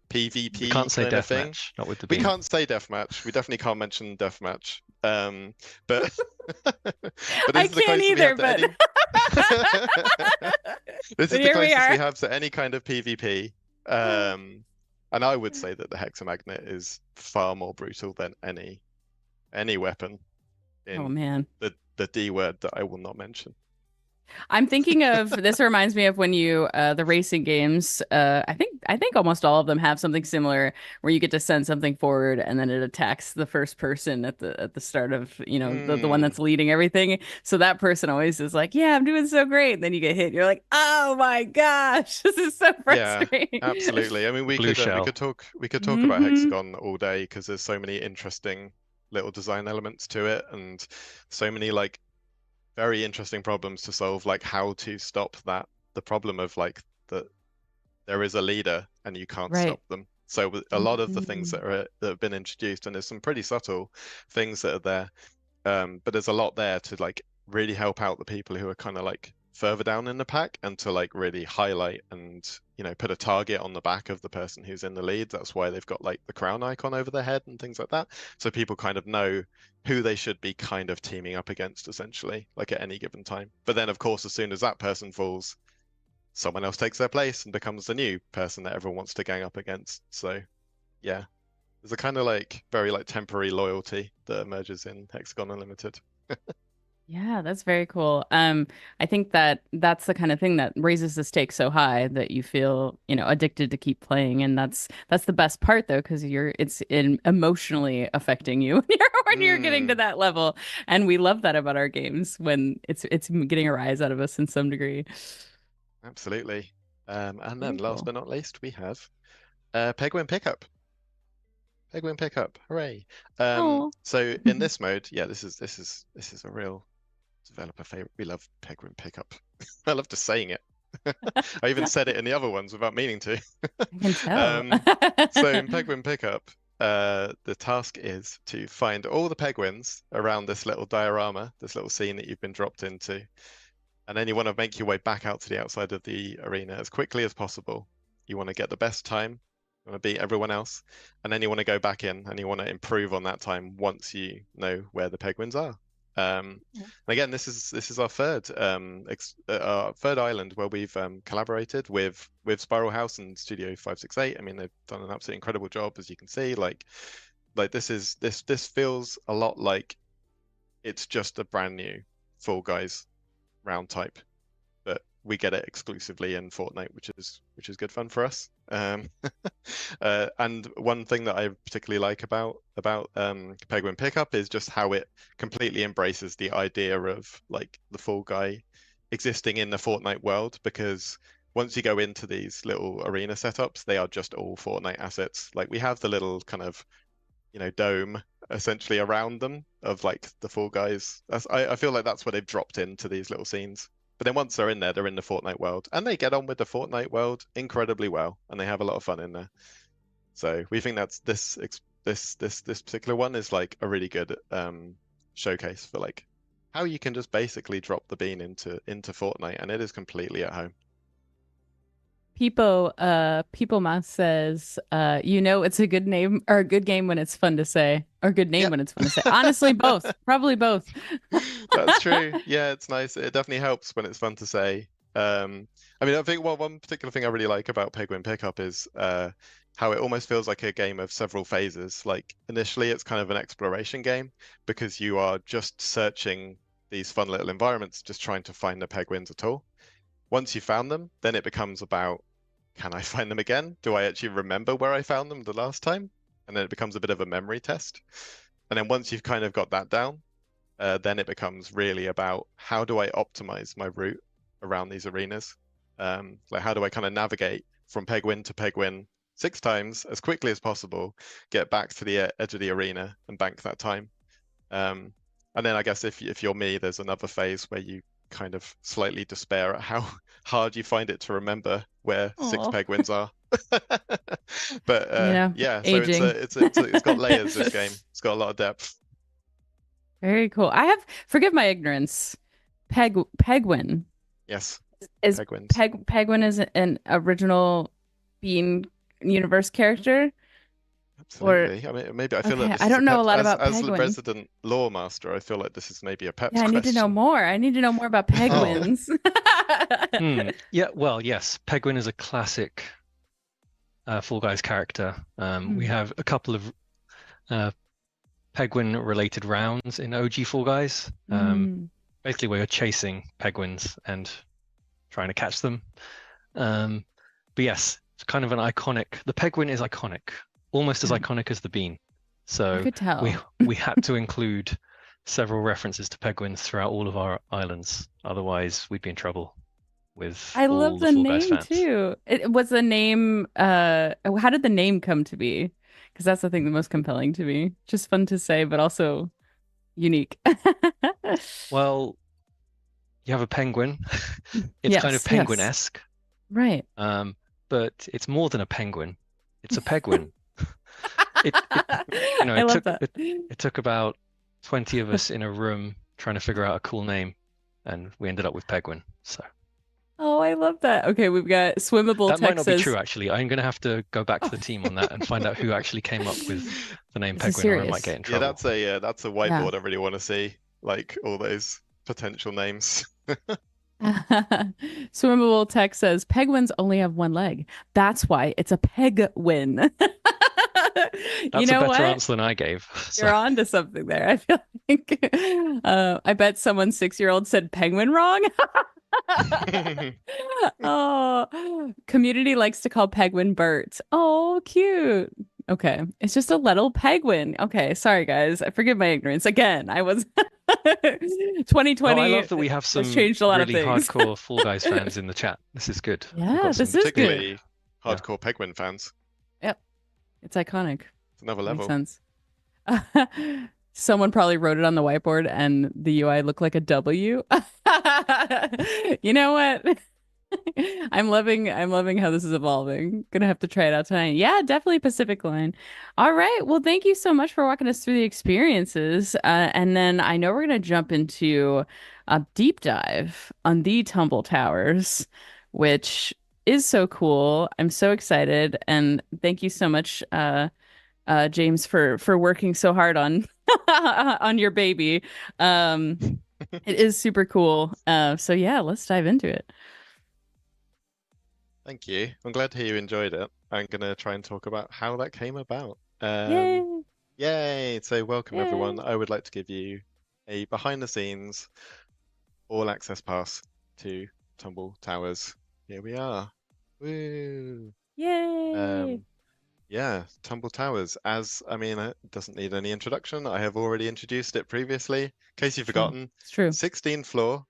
We PvP can't say kind of thing. deathmatch, not with the We bean. can't say deathmatch. We definitely can't mention deathmatch. But but I this is the can't closest we have either, to but any. This but is the here we closest we are. have to any kind of PvP. And I would say that the hexamagnet is far more brutal than any weapon Oh in man. the D word that I will not mention. I'm thinking of this reminds me of when you the racing games I think almost all of them have something similar where you get to send something forward and then it attacks the first person at the start of the one Mm, that's leading everything, so that person always is like, yeah, I'm doing so great, and then you get hit, you're like, oh my gosh, this is so yeah, frustrating. absolutely. I mean, The blue we shell. could talk about Hmm. Hexagon all day because there's so many interesting little design elements to it and so many like very interesting problems to solve, like how to stop the problem of like that there is a leader and you can't Right. stop them. So a lot of the things Mhm. that have been introduced, and there's some pretty subtle things that are there. But there's a lot there to like really help out the people who are kind of like further down in the pack and to like really highlight and put a target on the back of the person who's in the lead. That's why they've got like the crown icon over their head and things like that. So people kind of know who they should be kind of teaming up against essentially, like at any given time. But then of course, as soon as that person falls, someone else takes their place and becomes the new person that everyone wants to gang up against. So yeah, there's a kind of like very like temporary loyalty that emerges in Hexagon Unlimited. Yeah, that's very cool. I think that that's the kind of thing that raises the stakes so high that you feel, addicted to keep playing, and that's the best part though, because it's emotionally affecting you when you're getting to Mm, that level, and we love that about our games when it's getting a rise out of us in some degree. absolutely. And then Very last cool. but not least, we have Penguin Pickup. Penguin Pickup, hooray! Oh. So in this mode, yeah, this is a real developer favorite. We love Penguin Pickup. I love just saying it. I even said it in the other ones without meaning to. I can tell. Um, so in Penguin Pickup, the task is to find all the penguins around this little diorama, this little scene that you've been dropped into, and then you want to make your way back out to the outside of the arena as quickly as possible. You want to get the best time, you want to beat everyone else, and then you want to go back in and you want to improve on that time once you know where the penguins are. And again, this is our third island where we've collaborated with Spiral House and Studio 568. I mean, they've done an absolutely incredible job, as you can see. Like this feels a lot like it's just a brand new Fall Guys round type, but we get it exclusively in Fortnite, which is good fun for us. And one thing that I particularly like about Penguin Pickup is just how it completely embraces the idea of like the Fall Guy existing in the Fortnite world, because once you go into these little arena setups, they are just all Fortnite assets. Like we have the little kind of dome essentially around them of like the Fall Guys. I feel like that's what they've dropped into these little scenes. But then once they're in there, they're in the Fortnite world, and they get on with the Fortnite world incredibly well, and they have a lot of fun in there. So we think that's this particular one is like a really good showcase for like how you can just basically drop the bean into Fortnite, and it is completely at home. People Mouse says, it's a good name or a good game when it's fun to say, or good name Yep. when it's fun to say. Honestly, both. Probably both. That's true. Yeah, it's nice. It definitely helps when it's fun to say. I mean, I think one particular thing I really like about Penguin Pickup is how it almost feels like a game of several phases. Like initially, it's kind of an exploration game because you are just searching these fun little environments, just trying to find the penguins at all. Once you found them, then it becomes about, can I find them again? Do I actually remember where I found them the last time? And then it becomes a bit of a memory test. And then once you've kind of got that down, then it becomes really about how do I optimize my route around these arenas? Like how do I kind of navigate from Pegwin to Pegwin 6 times as quickly as possible, get back to the edge of the arena and bank that time. And then I guess if you're me, there's another phase where you kind of slightly despair at how hard you find it to remember where 6 Pegwins are. But yeah, so aging. it's got layers, this game. It's got a lot of depth. Very cool. Forgive my ignorance. Pegwin. Yes. Is Pegwins. Pegwin is an original Bean universe character? Absolutely. I mean, maybe I feel like this I is don't know a lot about as the Pegwin. resident lore master, I feel like this is maybe a Pep's Yeah, I need to know question. more. I need to know more about Pegwins. Yeah, well, yes, Pegwin is a classic Fall Guys character. We have a couple of Pegwin-related rounds in OG Fall Guys. Basically, where you're chasing Pegwins and trying to catch them. But yes, it's kind of an iconic. The Pegwin is iconic, almost as iconic as the bean. So could tell. we had to include several references to Pegwins throughout all of our islands. Otherwise, we'd be in trouble with I all love the the Fall Guys name fans. too. It was the name. How did the name come to be? Because that's the thing the most compelling to me. Just fun to say, but also unique. Well, you have a penguin. It's kind of penguin-esque. Right. But it's more than a penguin. It's a penguin. I love that. It took about 20 of us in a room trying to figure out a cool name, and we ended up with Pegwin. So. Oh, I love that. Okay, we've got Swimmable That might not be Texas. true, actually. I'm going to have to go back to the team on that and find out who actually came up with the name Pegwin, or I might get in trouble. Yeah, that's a whiteboard I really want to see, like all those potential names. Swimmable Tech says Pegwins only have one leg. That's why it's a Pegwin. That's a better answer than I gave. So. You're on to something there. I feel like I bet someone 6-year-old said penguin wrong. Oh, community likes to call Pegwin Bert. Oh, cute. Okay, it's just a little penguin. Okay, sorry guys. I forgive my ignorance. Again, I was 2020. I love that we have some changed a lot really of things. hardcore Fall Guys fans in the chat. This is good. Yeah, this is particularly hardcore Pegwin fans. Yep, it's iconic. It's another level. Makes sense. Someone probably wrote it on the whiteboard and the UI looked like a W. You know what? I'm loving how this is evolving. Gonna have to try it out tonight. Yeah, definitely Pacific Line. All right. Well, thank you so much for walking us through the experiences. And then I know we're gonna jump into a deep dive on the Tumble Towers, which is so cool. I'm so excited. And thank you so much, James, for working so hard on on your baby. It is super cool. So yeah, let's dive into it. Thank you. I'm glad to hear you enjoyed it. I'm gonna try and talk about how that came about. Yay! So welcome everyone. I would like to give you a behind the scenes all access pass to Tumble Towers. Here we are. Woo! Yay! Yeah, Tumble Towers. It doesn't need any introduction. I have already introduced it previously. In case you've forgotten, it's true. 16th floor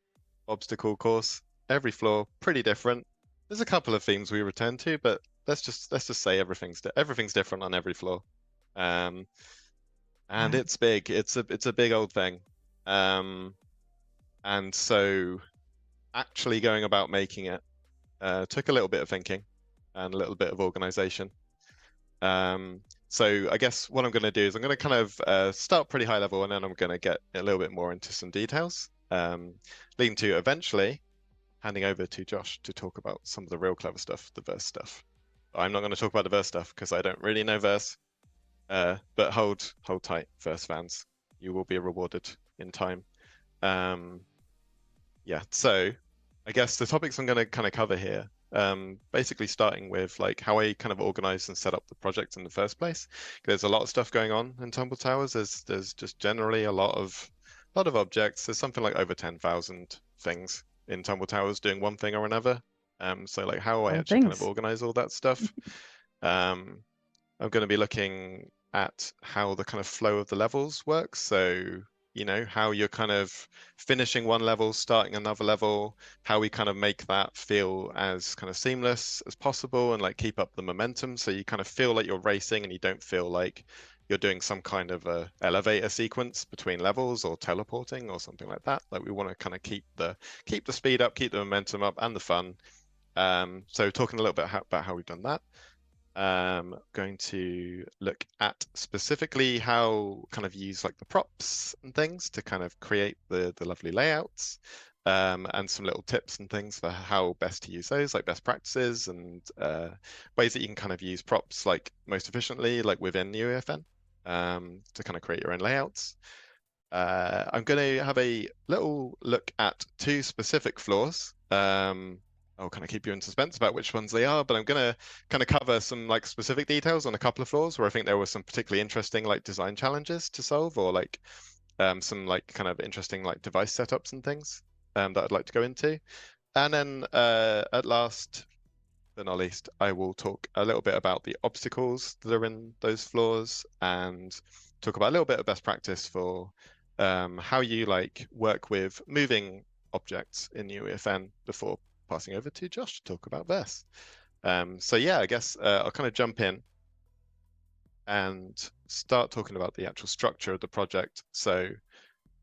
obstacle course. Every floor pretty different. There's a couple of themes we return to, but let's just say everything's different on every floor. And it's big. It's a big old thing. And so actually going about making it took a little bit of thinking and a little bit of organization. So I guess what I'm going to do is I'm going to kind of start pretty high level, and then I'm going to get a little bit more into some details, leading to eventually handing over to Josh to talk about some of the real clever stuff, the verse stuff. I'm not going to talk about the verse stuff because I don't really know verse. But hold tight, verse fans. You will be rewarded in time. Yeah, so I guess the topics I'm going to kind of cover here, basically starting with like how I kind of organized and set up the project in the first place. There's a lot of stuff going on in Tumble Towers. There's just generally a lot of objects. There's something like over 10,000 things in Tumble Towers doing one thing or another. So like how I actually kind of organize all that stuff. I'm going to be looking at how the kind of flow of the levels works. So, you know, how you're kind of finishing one level, starting another level, how we kind of make that feel as kind of seamless as possible and like keep up the momentum. So you kind of feel like you're racing and you don't feel like you're doing some kind of a elevator sequence between levels or teleporting or something like that. Like we want to kind of keep the speed up, keep the momentum up and the fun. So talking a little bit about how we've done that. Going to look at specifically how kind of use like the props and things to kind of create the lovely layouts, and some little tips and things for how best to use those, like best practices and ways that you can kind of use props like most efficiently, like within UEFN, to kind of create your own layouts. I'm going to have a little look at two specific floors. I'll kind of keep you in suspense about which ones they are, but I'm going to kind of cover some like specific details on a couple of floors where I think there were some particularly interesting like design challenges to solve, or like some like kind of interesting like device setups and things that I'd like to go into. And then at last but not least, I will talk a little bit about the obstacles that are in those floors and talk about a little bit of best practice for how you like work with moving objects in UEFN before passing over to Josh to talk about verse. So yeah, I guess I'll kind of jump in and start talking about the actual structure of the project. So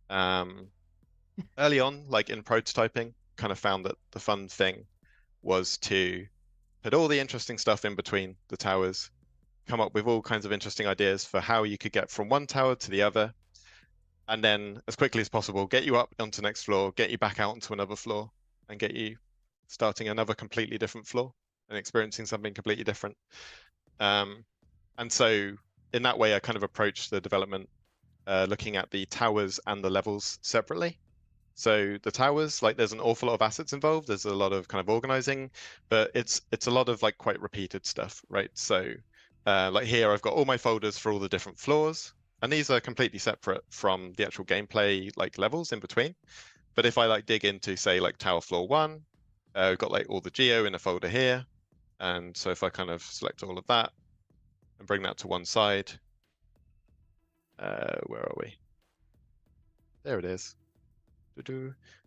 early on, like in prototyping, kind of found that the fun thing was to put all the interesting stuff in between the towers, come up with all kinds of interesting ideas for how you could get from one tower to the other, and then as quickly as possible, get you up onto the next floor, get you back out onto another floor, and get you starting another completely different floor and experiencing something completely different. And so in that way, I kind of approached the development looking at the towers and the levels separately. So the towers, like there's an awful lot of assets involved. There's a lot of kind of organizing, but it's a lot of like quite repeated stuff, right? So like here, I've got all my folders for all the different floors, and these are completely separate from the actual gameplay like levels in between. But if I like dig into say like tower floor 1, I've got like all the geo in a folder here. And so if I kind of select all of that and bring that to one side, where are we? There it is.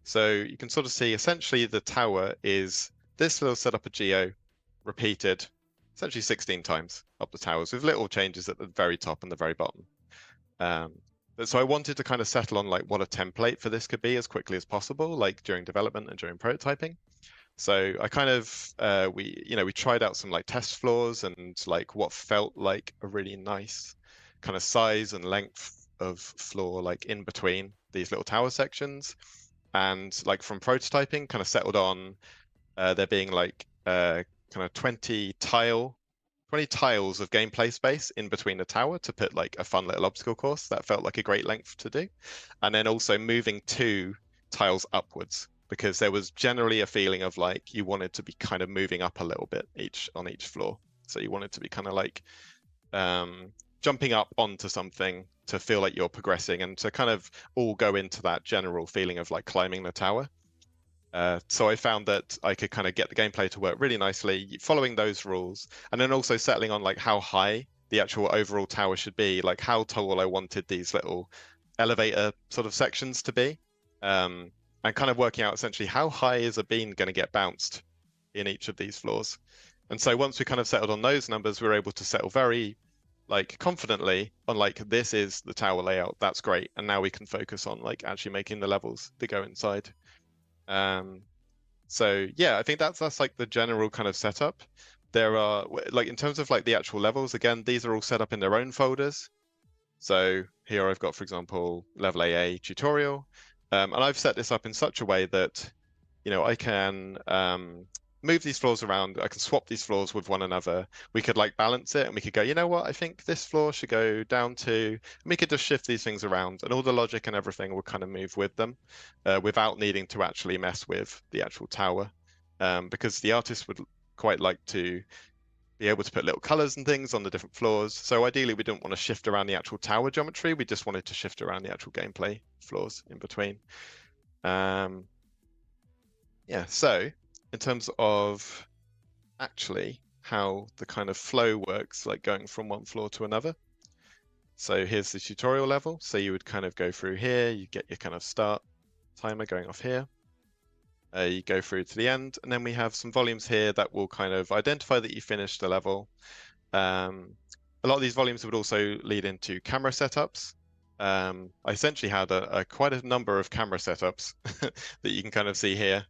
So you can sort of see essentially the tower is this little setup of geo repeated essentially 16 times up the towers with little changes at the very top and the very bottom. But so I wanted to kind of settle on like what a template for this could be as quickly as possible, like during development and during prototyping. So I kind of we tried out some like test floors and like what felt like a really nice kind of size and length of floor like in between these little tower sections, and like from prototyping kind of settled on there being like kind of 20 tiles of gameplay space in between the tower to put like a fun little obstacle course. That felt like a great length to do. And then also moving 2 tiles upwards, because there was generally a feeling of like you wanted to be kind of moving up a little bit on each floor. So you wanted to be kind of like jumping up onto something to feel like you're progressing and to kind of all go into that general feeling of like climbing the tower. So I found that I could kind of get the gameplay to work really nicely following those rules, and then also settling on like how high the actual overall tower should be, like how tall I wanted these little elevator sort of sections to be, and kind of working out essentially how high is a bean going to get bounced in each of these floors. And so once we kind of settled on those numbers, we were able to settle very like confidently on like this is the tower layout. That's great, and now we can focus on like actually making the levels that go inside. So yeah, I think that's like the general kind of setup. There are like in terms of like the actual levels, again, these are all set up in their own folders. So here I've got, for example, level AA tutorial, and I've set this up in such a way that I can move these floors around. I can swap these floors with one another. We could like balance it and we could go, you know what, I think this floor should go down to, and we could just shift these things around and all the logic and everything will kind of move with them without needing to actually mess with the actual tower. Because the artist would quite like to be able to put little colors and things on the different floors. So ideally, we didn't want to shift around the actual tower geometry. We just wanted to shift around the actual gameplay floors in between. Yeah, so in terms of actually how the kind of flow works, like going from one floor to another. So here's the tutorial level. So you would kind of go through here, you get your kind of start timer going off here. You go through to the end, and then we have some volumes here that will kind of identify that you finished the level. A lot of these volumes would also lead into camera setups. I essentially had quite a number of camera setups that you can kind of see here.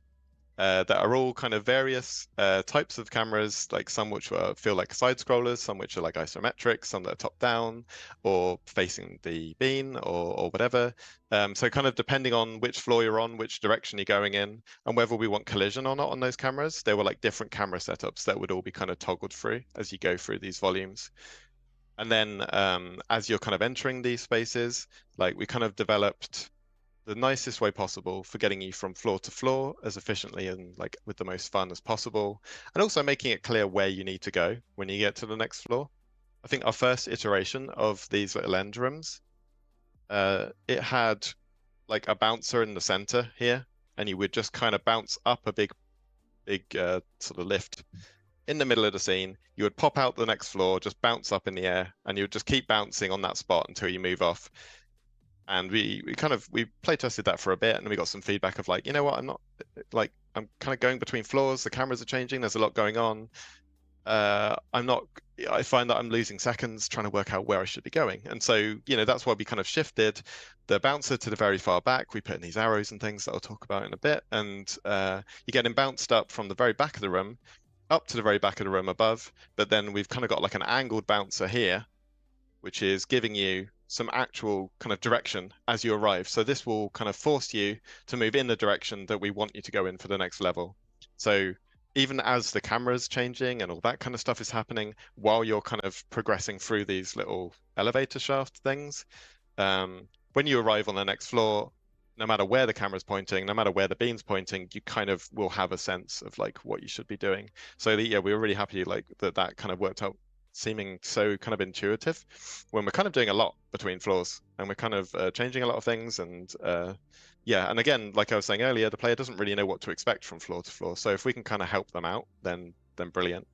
That are all kind of various types of cameras, like some which feel like side scrollers, some which are like isometric, some that are top down or facing the bean or whatever. So kind of depending on which floor you're on, which direction you're going in, and whether we want collision or not on those cameras, there were like different camera setups that would all be kind of toggled through as you go through these volumes. And then as you're kind of entering these spaces, like we kind of developed the nicest way possible for getting you from floor to floor as efficiently and like with the most fun as possible, and also making it clear where you need to go when you get to the next floor. I think our first iteration of these little end rooms, it had like a bouncer in the center here, and you would just kind of bounce up a big sort of lift in the middle of the scene. You would pop out the next floor, just bounce up in the air, and you would just keep bouncing on that spot until you move off. And we play tested that for a bit, and we got some feedback of like, you know what, I'm kind of going between floors, the cameras are changing, there's a lot going on. I find that I'm losing seconds trying to work out where I should be going. And so, that's why we kind of shifted the bouncer to the very far back. We put in these arrows and things that I'll talk about in a bit. And you're getting bounced up from the very back of the room up to the very back of the room above. But then we've kind of got like an angled bouncer here, which is giving you some actual kind of direction as you arrive. So this will kind of force you to move in the direction that we want you to go in for the next level. So even as the camera's changing and all that kind of stuff is happening while you're kind of progressing through these little elevator shaft things, when you arrive on the next floor, no matter where the camera's pointing, no matter where the beam's pointing, you kind of will have a sense of like what you should be doing. So we were really happy like that kind of worked out, seeming so kind of intuitive when we're kind of doing a lot between floors and we're kind of changing a lot of things. And and again, like I was saying earlier, the player doesn't really know what to expect from floor to floor. So if we can kind of help them out, then brilliant.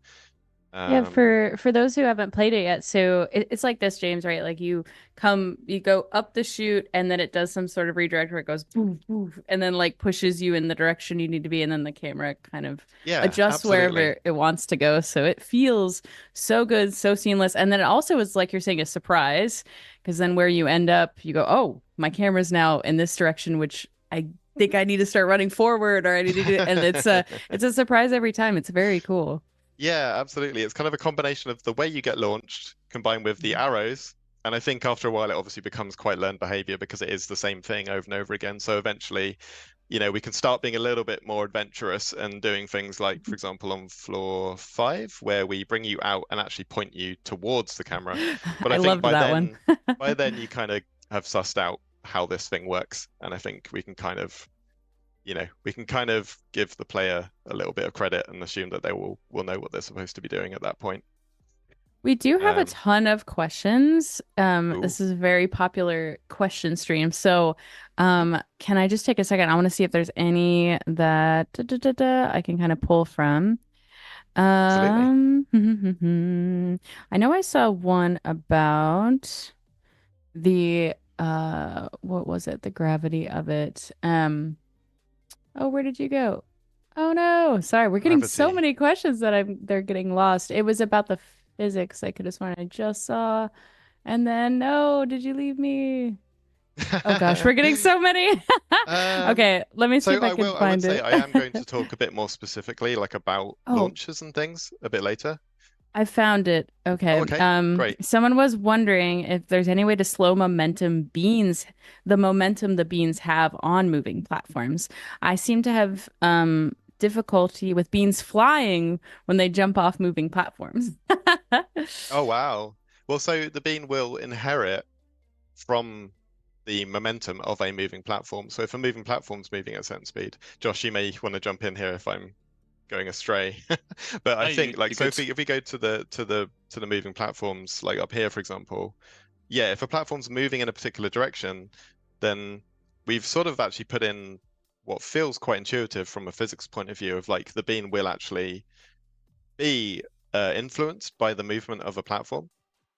Yeah, for those who haven't played it yet, so it's like this, James, right? Like you go up the chute, and then it does some sort of redirect where it goes boof, boof, and then like pushes you in the direction you need to be, and then the camera kind of adjusts wherever it wants to go. So it feels so good, so seamless. And then it also is like you're saying a surprise, because then where you end up, you go, oh, my camera's now in this direction, which I think I need to start running forward, or I need to do, and it's a surprise every time. It's very cool. Yeah, absolutely. It's kind of a combination of the way you get launched combined with the arrows. And I think after a while, it obviously becomes quite learned behavior because it is the same thing over and over again. So eventually, we can start being a little bit more adventurous and doing things like, for example, on floor 5, where we bring you out and actually point you towards the camera. But I think by then you kind of have sussed out how this thing works. And I think we can kind of give the player a little bit of credit and assume that they will know what they're supposed to be doing at that point. We do have a ton of questions. This is a very popular question stream. So can I just take a second? I want to see if there's any that I can kind of pull from. I know I saw one about the what was it? The gravity of it. Oh, where did you go? Oh no, sorry. We're getting so many questions that they're getting lost. It was about the physics. I could have sworn I just saw. And then no, did you leave me? Oh gosh, we're getting so many. Okay, let me see if I can find it. I am going to talk a bit more specifically like about launches and things a bit later. I found it. Oh, Okay. okay, great. Someone was wondering if there's any way to slow the momentum the beans have on moving platforms. I seem to have difficulty with beans flying when they jump off moving platforms. Oh, wow. Well, so the bean will inherit from the momentum of a moving platform. So if a moving platform's moving at a certain speed, Josh, you may want to jump in here if I'm going astray. But I No, think like you're so good. if we go to the moving platforms like up here, for example, yeah, if a platform's moving in a particular direction, then we've sort of actually put in what feels quite intuitive from a physics point of view of like the bean will actually be influenced by the movement of a platform.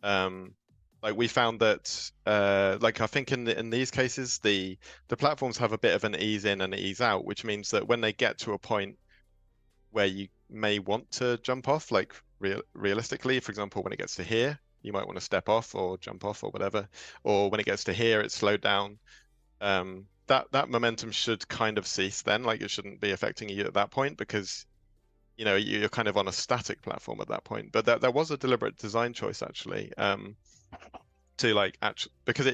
Like we found that, like I think in these cases, the platforms have a bit of an ease in and ease out, which means that when they get to a point where you may want to jump off, like realistically, for example, when it gets to here, you might want to step off or jump off or whatever. Or when it gets to here, it's slowed down. That momentum should kind of cease then, like it shouldn't be affecting you at that point because you're kind of on a static platform at that point. But that was a deliberate design choice actually, to like actually because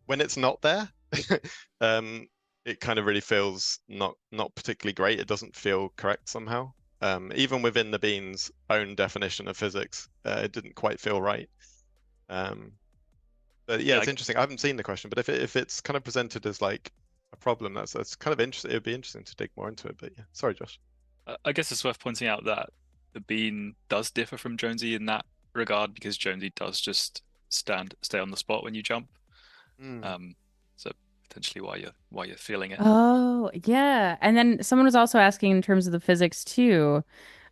when it's not there, it kind of really feels not particularly great. It doesn't feel correct somehow. Even within the bean's own definition of physics, it didn't quite feel right. But yeah, Yeah, it's interesting. I haven't seen the question, but if it's kind of presented as like a problem, that's kind of interesting. It would be interesting to dig more into it. But yeah, sorry, Josh. I guess it's worth pointing out that the bean does differ from Jonesy in that regard because Jonesy does just stay on the spot when you jump. Mm. So potentially why you're feeling it. Oh, yeah. And then someone was also asking in terms of the physics too.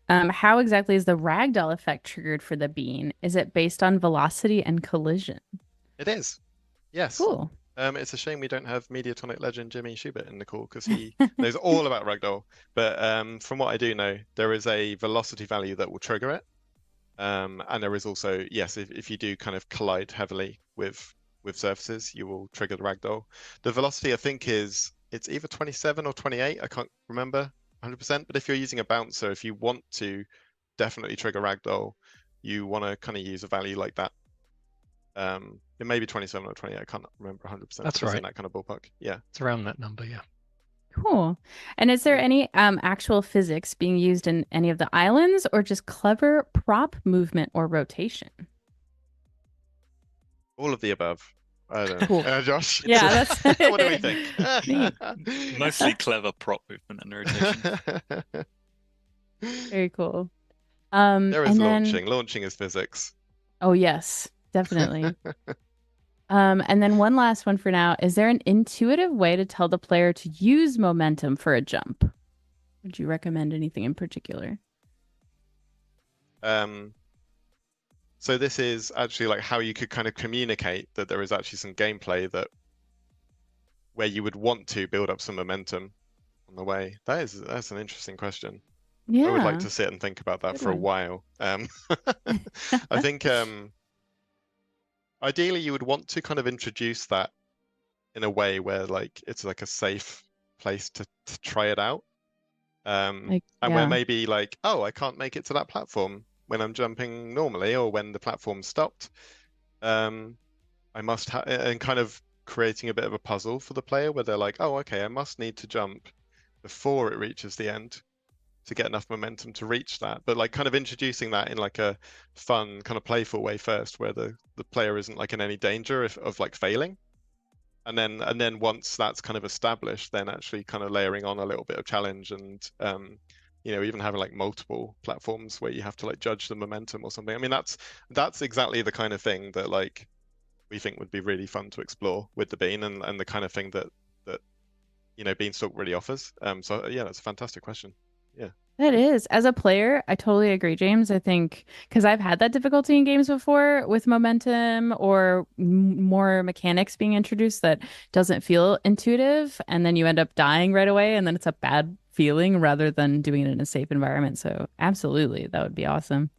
How exactly is the ragdoll effect triggered for the bean? Is it based on velocity and collision? It is. Yes. Cool. It's a shame we don't have Mediatonic legend Jimmy Schubert in the call because he knows all about ragdoll. But from what I do know, there is a velocity value that will trigger it. And there is also, yes, if you do kind of collide heavily with surfaces, you will trigger the ragdoll. The velocity, I think, it's either 27 or 28. I can't remember 100%. But if you're using a bouncer, if you want to definitely trigger ragdoll, you want to kind of use a value like that. It may be 27 or 28. I can't remember 100%. That's But it's right. in that kind of ballpark. Yeah. It's around that number, yeah. Cool. And is there Cool. any actual physics being used in any of the islands or just clever prop movement or rotation? All of the above. I don't know. Cool. Josh, Yeah, that's what do we think? neat. Mostly clever prop movement and rotation. Very cool. There is And then, launching. Launching is physics. oh yes, definitely. And then one last one for now. Is there an intuitive way to tell the player to use momentum for a jump? Would you recommend anything in particular? So this is actually like how you could kind of communicate that there is actually some gameplay where you would want to build up some momentum on the way. That's an interesting question. I would like Yeah, to sit and think about that good for a one. while. I think ideally you would want to kind of introduce that in a way where like it's like a safe place to try it out. Like, And where yeah. maybe like, oh, I can't make it to that platform when I'm jumping normally, or when the platform stopped. I must have, and kind of creating a bit of a puzzle for the player where they're like, oh, okay, I must need to jump before it reaches the end to get enough momentum to reach that. But like kind of introducing that in like a fun, kind of playful way first, where the player isn't like in any danger of like failing. And then once that's kind of established, then actually kind of layering on a little bit of challenge and even having like multiple platforms where you have to like judge the momentum or something. I mean, that's exactly the kind of thing that like we think would be really fun to explore with the bean and the kind of thing that Beanstalk really offers. So yeah, that's a fantastic question. Yeah. It is. As a player, I totally agree, James. I think because I've had that difficulty in games before with momentum or more mechanics being introduced that doesn't feel intuitive, and then you end up dying right away, and then it's a bad feeling rather than doing it in a safe environment. So, absolutely, that would be awesome.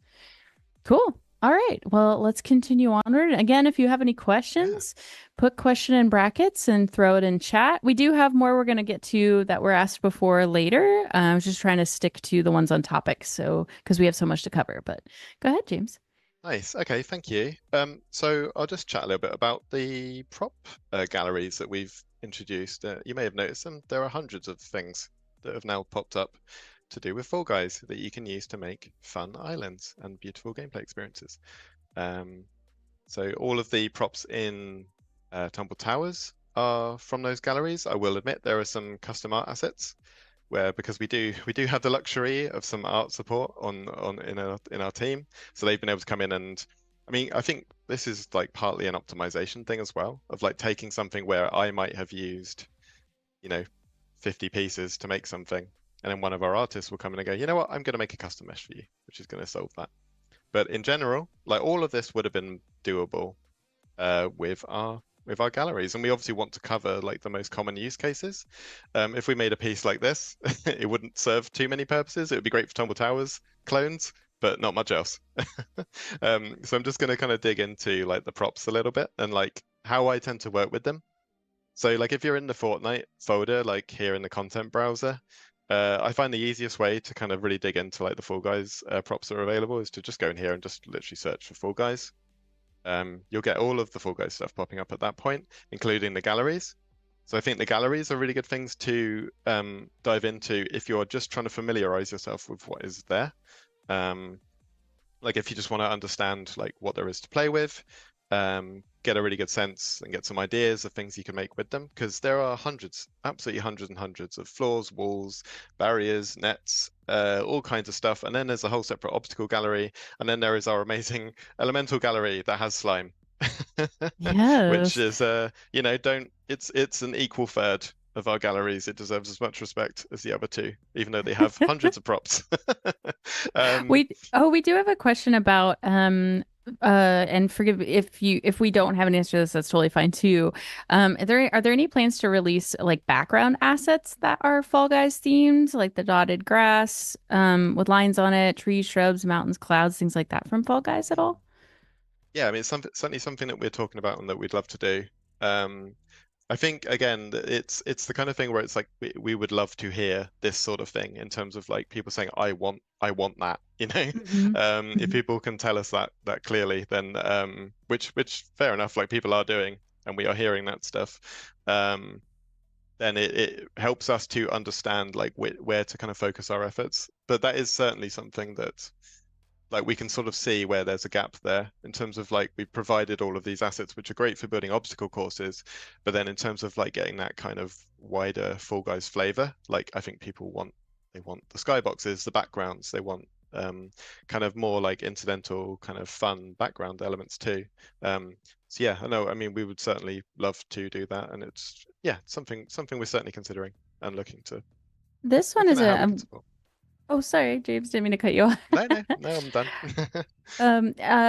Cool. All right. Well, let's continue onward. Again, if you have any questions, put question in brackets and throw it in chat. We do have more we're going to get to that were asked before later. I was just trying to stick to the ones on topic, so because we have so much to cover. But go ahead, James. Nice. Okay, thank you. So I'll just chat a little bit about the prop galleries that we've introduced. You may have noticed them. There are hundreds of things that have now popped up to do with Fall Guys that you can use to make fun islands and beautiful gameplay experiences. So all of the props in Tumble Towers are from those galleries. I will admit there are some custom art assets where, because we do have the luxury of some art support in our team, so they've been able to come in and, I mean, I think this is like partly an optimization thing as well, of like taking something where I might have used, 50 pieces to make something, and then one of our artists will come in and go, you know what, I'm going to make a custom mesh for you, which is going to solve that. But in general, like all of this would have been doable with our galleries, and we obviously want to cover like the most common use cases. If we made a piece like this, it wouldn't serve too many purposes. It would be great for Tumble Towers clones, but not much else. So I'm just going to kind of dig into like the props a little bit and like how I tend to work with them. So like if you're in the Fortnite folder, like here in the content browser, I find the easiest way to kind of really dig into like the Fall Guys props that are available is to just go in here and just literally search for Fall Guys. You'll get all of the Fall Guys stuff popping up at that point, including the galleries. So I think the galleries are really good things to dive into if you're just trying to familiarize yourself with what is there. Like if you just want to understand like what there is to play with, get a really good sense and get some ideas of things you can make with them, because there are hundreds, absolutely hundreds and hundreds of floors, walls, barriers, nets, all kinds of stuff. And then there's a whole separate obstacle gallery, and then there is our amazing elemental gallery that has slime. Which Yes. is it's an equal third of our galleries. It deserves as much respect as the other two, even though they have hundreds of props. We do have a question about and forgive if we don't have an answer to this, that's totally fine too. Are there any plans to release like background assets that are Fall Guys themed, like the dotted grass with lines on it, trees, shrubs, mountains, clouds, things like that from Fall Guys at all? Yeah, I mean, it's certainly something that we're talking about and that we'd love to do. I think again, it's the kind of thing where it's like we would love to hear this sort of thing in terms of like people saying, I want that, If people can tell us that clearly, then which fair enough, like people are doing, and we are hearing that stuff. Then it helps us to understand like where to kind of focus our efforts. But that is certainly something that like we can sort of see where there's a gap there in terms of like we've provided all of these assets which are great for building obstacle courses, but then in terms of like getting that kind of wider Fall Guys flavor, like I think people want the skyboxes, the backgrounds, they want kind of more like incidental kind of fun background elements too. So yeah, I know, I mean we would certainly love to do that, and it's something we're certainly considering and looking to. This one is a Oh, sorry, James, didn't mean to cut you off. No, I'm done.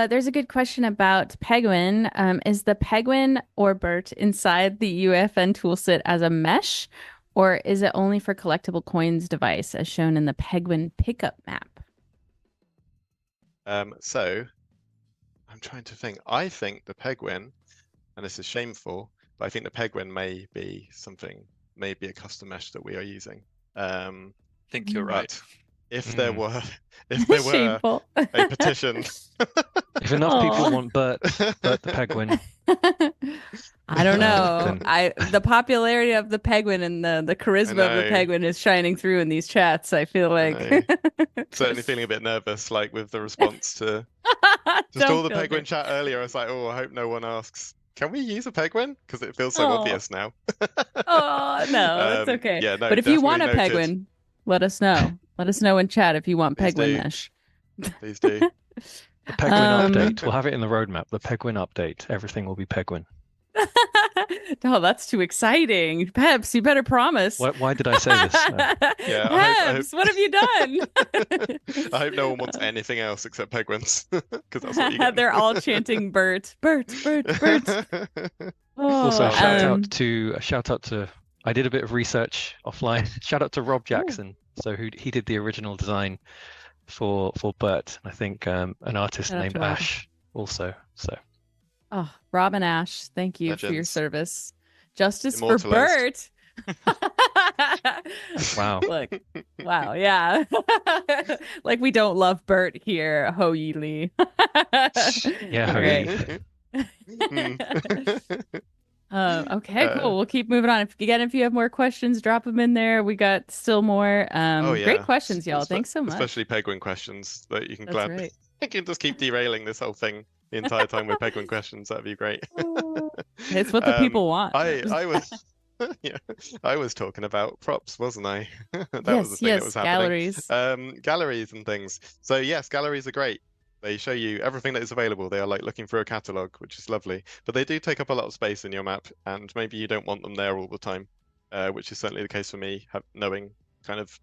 There's a good question about Penguin. Is the Penguin or BERT inside the UEFN toolset as a mesh, or is it only for collectible coins device as shown in the Penguin pickup map? So I'm trying to think. I think the Penguin, and this is shameful, but I think the Penguin may be a custom mesh that we are using. I think you're right. If there were a petition. If enough people want Bert the Penguin. I don't know. The popularity of the Penguin and the charisma of the Penguin is shining through in these chats. I feel like certainly feeling a bit nervous, like with the response to just all the Penguin chat earlier. I was like, oh, I hope no one asks, can we use a Penguin? Because it feels so obvious now. Oh no, it's okay. Yeah, no, but if you want a noted. Penguin, let us know. Let us know in chat if you want Penguin mesh. Please do. The Penguin update. We'll have it in the roadmap. The Penguin update. Everything will be Penguin. Oh, that's too exciting. Peps, you better promise. Why did I say this? Peps, what have you done? I hope no one wants anything else except Penguins. Because that's what you get. They're all chanting Bert, Bert, Bert, Bert. Also, a shout out to I did a bit of research offline. Shout out to Rob Jackson. So he did the original design for Bert. I think an artist Shout out named to Rob. Ash also. So Oh, Rob and Ash, thank you for your Legends. service. Justice for Immortalized. Bert. wow. Look, wow, yeah. Like we don't love Bert here, Ho Yi Lee. Yeah, All Ho right. Okay, Uh, cool. We'll keep moving on. If you have more questions, drop them in there. We got still more. oh Great yeah, questions, y'all. Thanks so much. especially Penguin questions that you can That's right. you can just keep derailing this whole thing the entire time with Penguin questions. That'd be great. It's what the people want. I was yeah, I was talking about props, wasn't I? That was the Yes, thing that was happening. galleries. Galleries and things. So yes, galleries are great. They show you everything that is available. They are like looking through a catalog, which is lovely. But they do take up a lot of space in your map, and maybe you don't want them there all the time, which is certainly the case for me, knowing kind of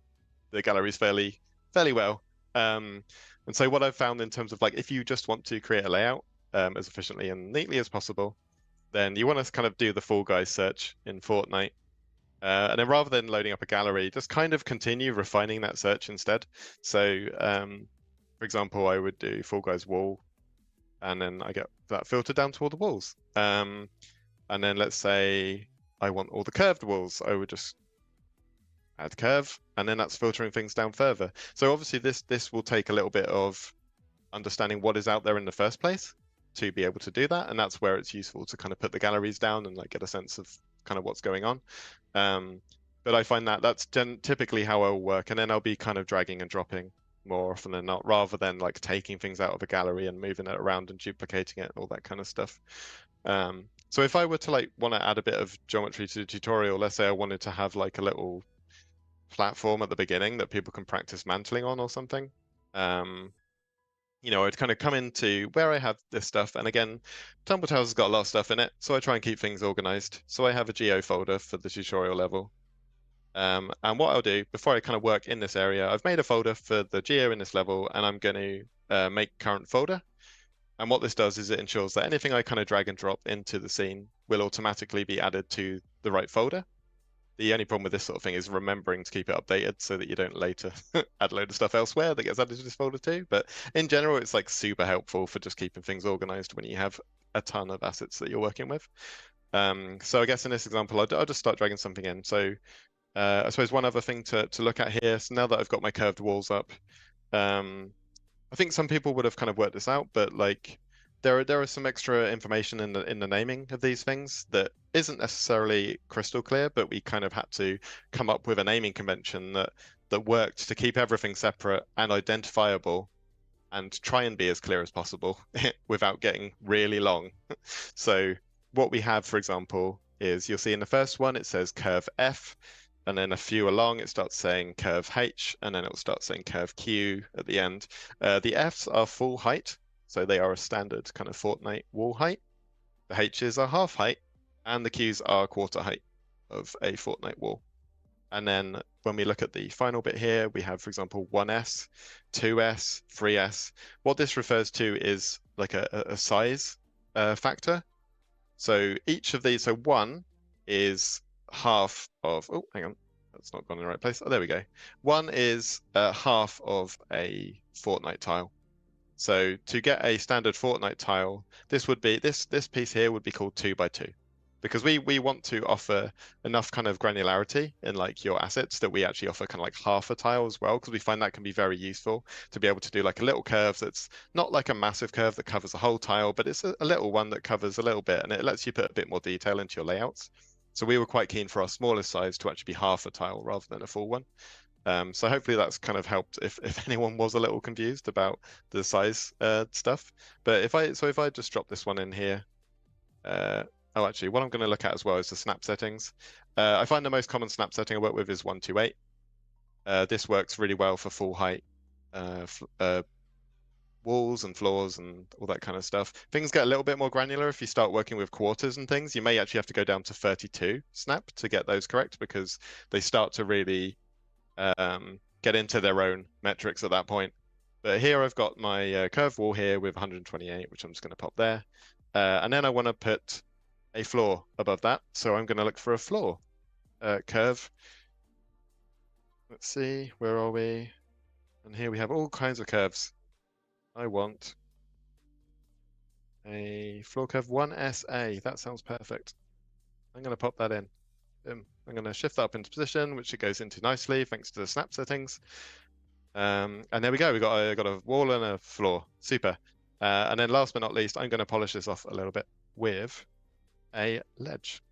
the galleries fairly well. And so what I've found in terms of like if you just want to create a layout as efficiently and neatly as possible, then you want to kind of do the Fall Guys search in Fortnite. And then rather than loading up a gallery, just kind of continue refining that search instead. So for example, I would do Fall Guys wall, and then I get that filtered down to all the walls. And then let's say I want all the curved walls, I would just add curve, and then that's filtering things down further. So obviously this will take a little bit of understanding what is out there in the first place to be able to do that, and that's where it's useful to kind of put the galleries down and like get a sense of kind of what's going on. But I find that that's typically how I'll work, and then I'll be kind of dragging and dropping more often than not, rather than like taking things out of a gallery and moving it around and duplicating it and all that kind of stuff. So if I were to like want to add a bit of geometry to the tutorial, let's say I wanted to have like a little platform at the beginning that people can practice mantling on or something, you know, I'd kind of come into where I have this stuff, and again, Tumble Towers has got a lot of stuff in it, so I try and keep things organized. So I have a geo folder for the tutorial level. And what I'll do before I kind of work in this area, I've made a folder for the geo in this level, and I'm going to make current folder. And what this does is it ensures that anything I kind of drag and drop into the scene will automatically be added to the right folder. The only problem with this sort of thing is remembering to keep it updated so that you don't later add a load of stuff elsewhere that gets added to this folder too. But in general, it's like super helpful for just keeping things organized when you have a ton of assets that you're working with. So I guess in this example, I'll just start dragging something in. So I suppose one other thing to look at here, so now that I've got my curved walls up, I think some people would have kind of worked this out, but like there are some extra information in the naming of these things that isn't necessarily crystal clear, but we kind of had to come up with a naming convention that worked to keep everything separate and identifiable and try and be as clear as possible without getting really long. So what we have, for example, is you'll see in the first one it says curve F, and then a few along it starts saying curve H, and then it'll start saying curve Q at the end. The Fs are full height, so they are a standard kind of Fortnite wall height. The H's are half height, and the Q's are quarter height of a Fortnite wall. And then when we look at the final bit here, we have, for example, 1S, 2S, 3S. What this refers to is like a size factor. So each of these, so 1 is half of, oh, hang on, that's not gone in the right place. Oh, there we go. 1 is half of a Fortnite tile. So to get a standard Fortnite tile, this would be this piece here would be called 2 by 2, because we want to offer enough kind of granularity in like your assets that we actually offer kind of like half a tile as well, because we find that can be very useful to be able to do like a little curve that's not like a massive curve that covers the whole tile, but it's a little one that covers a little bit, and it lets you put a bit more detail into your layouts. So we were quite keen for our smallest size to actually be half a tile rather than a full one. So hopefully that's kind of helped if anyone was a little confused about the size stuff. But if I just drop this one in here, oh, actually, what I'm going to look at as well is the snap settings. I find the most common snap setting I work with is 128. This works really well for full height walls and floors and all that kind of stuff. Things get a little bit more granular if you start working with quarters and things. You may actually have to go down to 32 snap to get those correct, because they start to really get into their own metrics at that point. But here I've got my curved wall here with 128, which I'm just going to pop there. And then I want to put a floor above that. So I'm going to look for a floor curve. Let's see, where are we? And here we have all kinds of curves. I want a floor curve 1SA. That sounds perfect. I'm going to pop that in. I'm going to shift that up into position, which it goes into nicely thanks to the snap settings. And there we go. We got a wall and a floor. Super. And then last but not least, I'm going to polish this off a little bit with a ledge.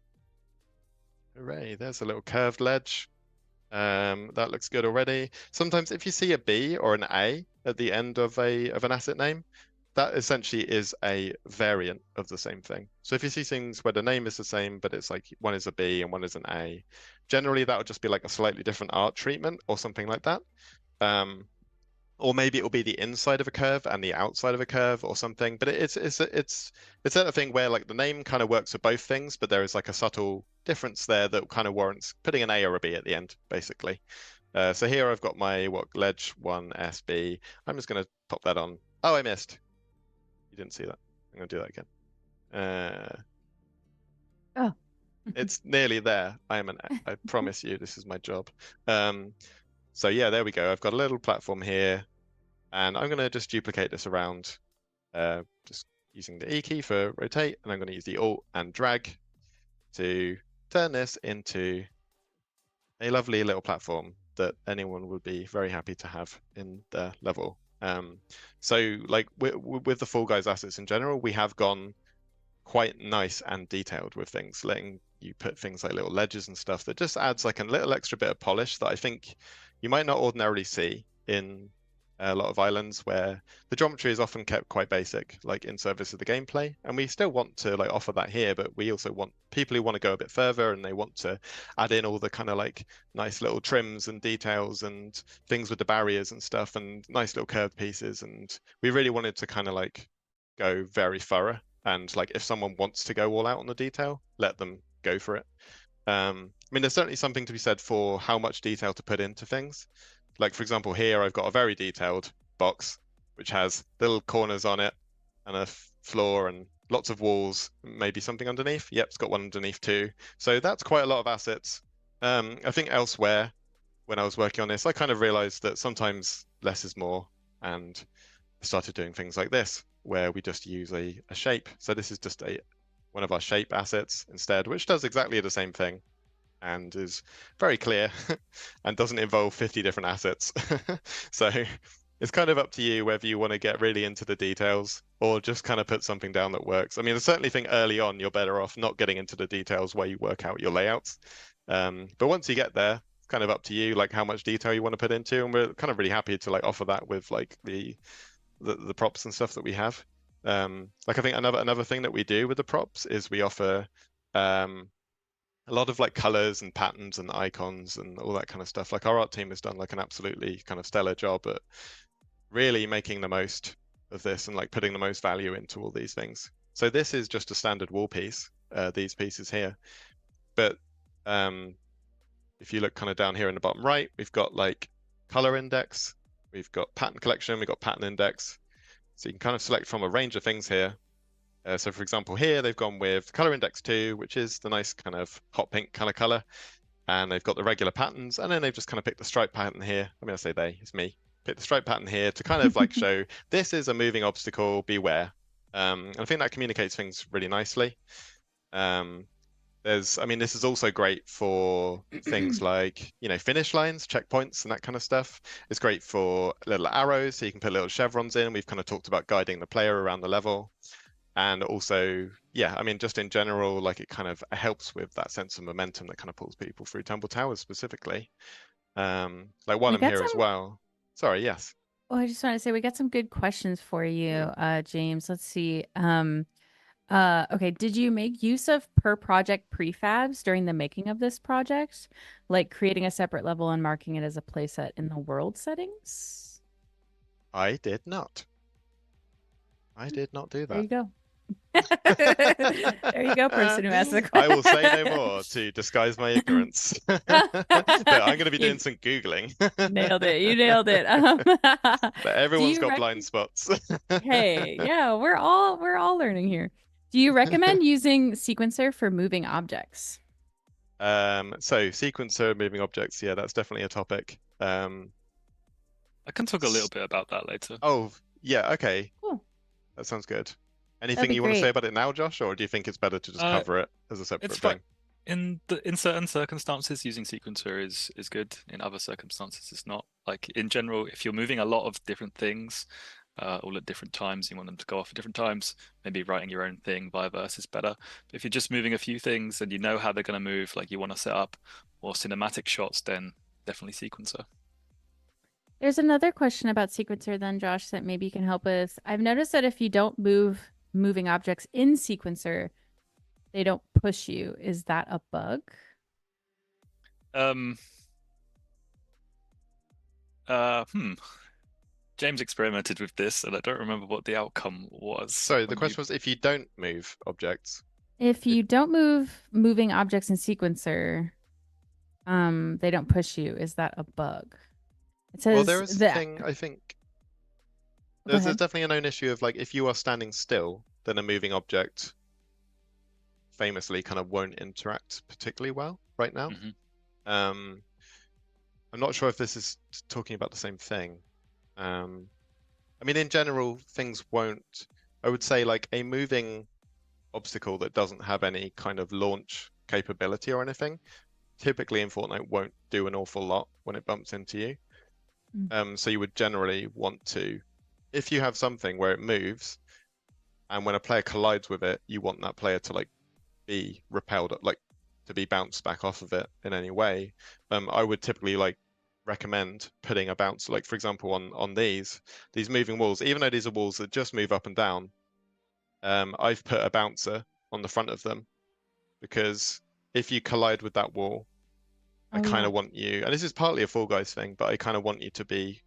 Hooray! There's a little curved ledge. That looks good already. Sometimes if you see a B or an A at the end of an asset name, that essentially is a variant of the same thing. So if you see things where the name is the same, but it's like one is a B and one is an A, generally that would just be like a slightly different art treatment or something like that. Or maybe it will be the inside of a curve and the outside of a curve or something. But it's that thing where like the name kind of works for both things, but there is like a subtle difference there that kind of warrants putting an A or a B at the end, basically. So here I've got my ledge 1SB. I'm just going to pop that on. Oh, I missed. You didn't see that. I'm going to do that again. Oh. It's nearly there. I promise you, this is my job. So yeah, there we go. I've got a little platform here, and I'm going to just duplicate this around, just using the E key for rotate, and I'm going to use the Alt and drag to turn this into a lovely little platform that anyone would be very happy to have in their level. So like with the Fall Guys assets in general, we have gone quite nice and detailed with things, letting you put things like little ledges and stuff that just adds like a little extra bit of polish that I think you might not ordinarily see in a lot of islands where the geometry is often kept quite basic, like in service of the gameplay. And we still want to like offer that here, but we also want people who want to go a bit further and they want to add in all the kind of like nice little trims and details and things with the barriers and stuff and nice little curved pieces. And we really wanted to kind of like go very thorough. And like if someone wants to go all out on the detail, let them go for it. I mean, there's certainly something to be said for how much detail to put into things. Like, for example, here I've got a very detailed box, which has little corners on it and a floor and lots of walls, maybe something underneath. Yep, it's got one underneath too. So that's quite a lot of assets. I think elsewhere, when I was working on this, I kind of realized that sometimes less is more, and I started doing things like this, where we just use a shape. So this is just one of our shape assets instead, which does exactly the same thing and is very clear and doesn't involve 50 different assets. So it's kind of up to you whether you want to get really into the details or just kind of put something down that works. I mean, I certainly think early on you're better off not getting into the details where you work out your layouts. But once you get there, it's kind of up to you, like how much detail you want to put into. And we're kind of really happy to like offer that with like the props and stuff that we have. Like I think another thing that we do with the props is we offer a lot of like colors and patterns and icons and all that kind of stuff. Like our art team has done like an absolutely kind of stellar job at really making the most of this and like putting the most value into all these things. So this is just a standard wall piece, these pieces here. But if you look kind of down here in the bottom right, we've got like color index, we've got pattern collection, we've got pattern index. So you can kind of select from a range of things here. So for example, here they've gone with color index 2, which is the nice kind of hot pink kind of color. And they've got the regular patterns. And then they've just kind of picked the stripe pattern here. I mean, I say they, it's me. Pick the stripe pattern here to kind of like show this is a moving obstacle, beware. And I think that communicates things really nicely. I mean, this is also great for things like, you know, finish lines, checkpoints and that kind of stuff. It's great for little arrows, so you can put little chevrons in. We've kind of talked about guiding the player around the level. And also, yeah, I mean, just in general, like it kind of helps with that sense of momentum that kind of pulls people through Tumble Towers specifically. Like while I'm here as well. Sorry, yes. Oh, I just want to say we got some good questions for you, James. Let's see. Okay, did you make use of per project prefabs during the making of this project? Like creating a separate level and marking it as a playset in the world settings? I did not. I did not do that. There you go. There you go, person who asked the question. I will say no more to disguise my ignorance. But I'm going to be doing some Googling. Nailed it. You nailed it. But everyone's got blind spots. Hey, yeah, we're all learning here. Do you recommend using sequencer for moving objects? So sequencer moving objects, yeah, that's definitely a topic. I can talk a little bit about that later. Oh, yeah, okay. Cool. That sounds good. That'd Anything be you want to say great. about it now, Josh, or do you think it's better to just Uh, cover it as a separate it's fine. thing? In certain circumstances, using sequencer is good. In other circumstances, it's not. Like in general, if you're moving a lot of different things, all at different times, you want them to go off at different times. Maybe writing your own thing via verse is better. But if you're just moving a few things and you know how they're going to move, like you want to set up more cinematic shots, then definitely sequencer. There's another question about sequencer then, Josh, that maybe you can help with. I've noticed that if you don't move moving objects in sequencer, they don't push you. Is that a bug? Um. James experimented with this, and I don't remember what the outcome was. So the when question was if you don't move objects. If you don't move moving objects in sequencer, they don't push you. Is that a bug? It Well, says there is a that. thing, I think. Go There's ahead. definitely a known issue of like if you are standing still, then a moving object famously kind of won't interact particularly well right now. Mhm. I'm not sure if this is talking about the same thing. I mean, in general, things won't. I would say like a moving obstacle that doesn't have any kind of launch capability or anything, typically in Fortnite won't do an awful lot when it bumps into you. So you would generally want to, if you have something where it moves, and when a player collides with it, you want that player to like be repelled, like to be bounced back off of it in any way. I would typically like recommend putting a bounce, like for example on these moving walls, even though these are walls that just move up and down. I've put a bouncer on the front of them because if you collide with that wall, I kind of want you, and this is partly a Fall Guys thing, but I kind of want you to be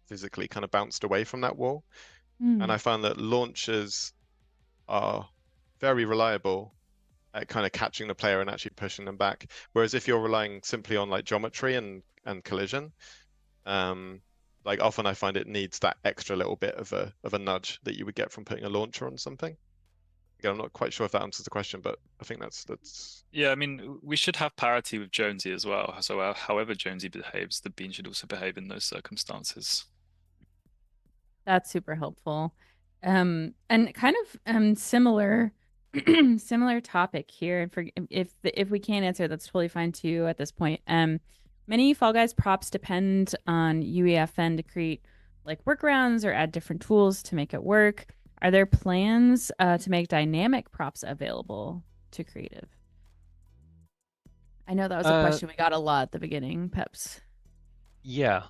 physically kind of bounced away from that wall. And I found that launchers are very reliable at kind of catching the player and actually pushing them back. Whereas if you're relying simply on like geometry and collision, like often I find it needs that extra little bit of a nudge that you would get from putting a launcher on something. Again, I'm not quite sure if that answers the question, but I think that's. Yeah, I mean, we should have parity with Jonesy as well. So however Jonesy behaves, the bean should also behave in those circumstances. That's super helpful. And kind of similar similar topic here. And for if we can't answer, that's totally fine too at this point. Many Fall Guys props depend on UEFN to create like workarounds or add different tools to make it work. Are there plans to make dynamic props available to creative? I know that was a question we got a lot at the beginning, Peps. Yeah.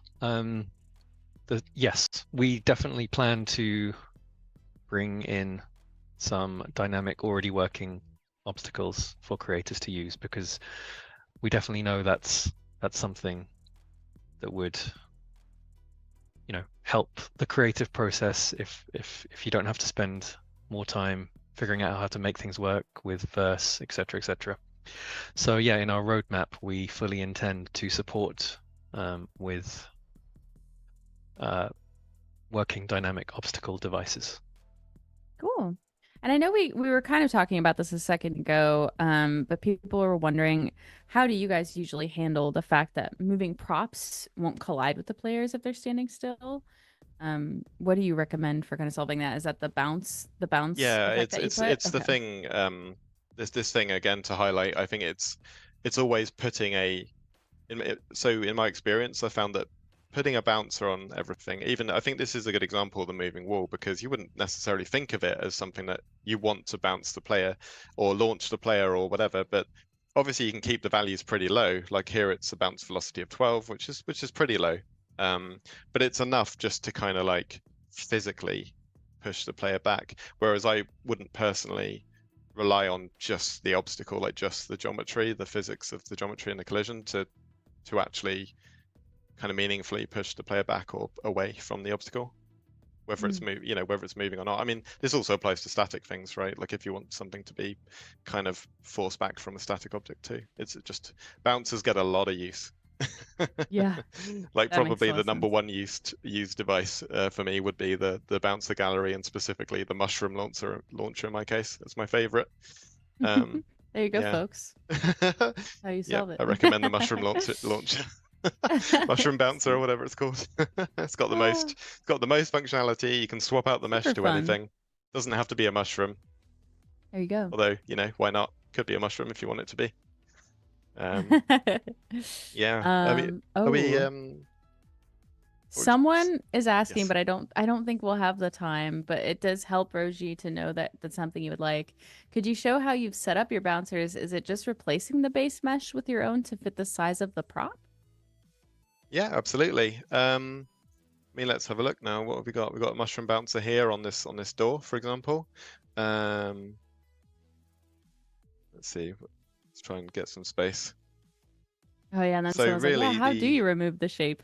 Yes, we definitely plan to bring in some dynamic, already working obstacles for creators to use, because we definitely know that's something that would, help the creative process if you don't have to spend more time figuring out how to make things work with verse, etc., etc. So yeah, in our roadmap, we fully intend to support with working dynamic obstacle devices. Cool. And I know we were kind of talking about this a second ago, but people were wondering, how do you guys usually handle the fact that moving props won't collide with the players if they're standing still? What do you recommend for kind of solving that? Is that the bounce Yeah, effect that you put? it's the thing. This thing again to highlight. I think it's always putting so in my experience, I found that putting a bouncer on everything, even I think this is a good example of the moving wall, because you wouldn't necessarily think of it as something that you want to bounce the player or launch the player or whatever, but obviously you can keep the values pretty low. Like here it's a bounce velocity of 12, which is pretty low. But it's enough just to kind of like physically push the player back. Whereas I wouldn't personally rely on just the obstacle, like just the geometry, the physics of the geometry and the collision to actually kind of meaningfully push the player back or away from the obstacle, whether it's whether it's moving or not. I mean, this also applies to static things, right? Like if you want something to be kind of forced back from a static object too, it's just bouncers get a lot of use. Yeah, like that makes probably a lot the of number sense. one used device for me would be the bouncer gallery, and specifically the mushroom launcher in my case. That's my favorite. There you go, Yeah. folks. How you Yeah, solve it. I recommend the mushroom launcher. mushroom bouncer or whatever it's called. It's got the most functionality. You can swap out the mesh Super to fun. anything. Doesn't have to be a mushroom. There you go. Although, why not? Could be a mushroom if you want it to be. Yeah. Are we what were Someone is asking, Yes. but I don't think we'll have the time, but it does help Roji to know that that's something you would like. Could you show how you've set up your bouncers? Is it just replacing the base mesh with your own to fit the size of the prop? Yeah, absolutely. Let's have a look now. What have we got? We've got a mushroom bouncer here on this door, for example. Let's see. Let's try and get some space. Oh yeah, and then So someone's like, yeah, really how do you remove the shape?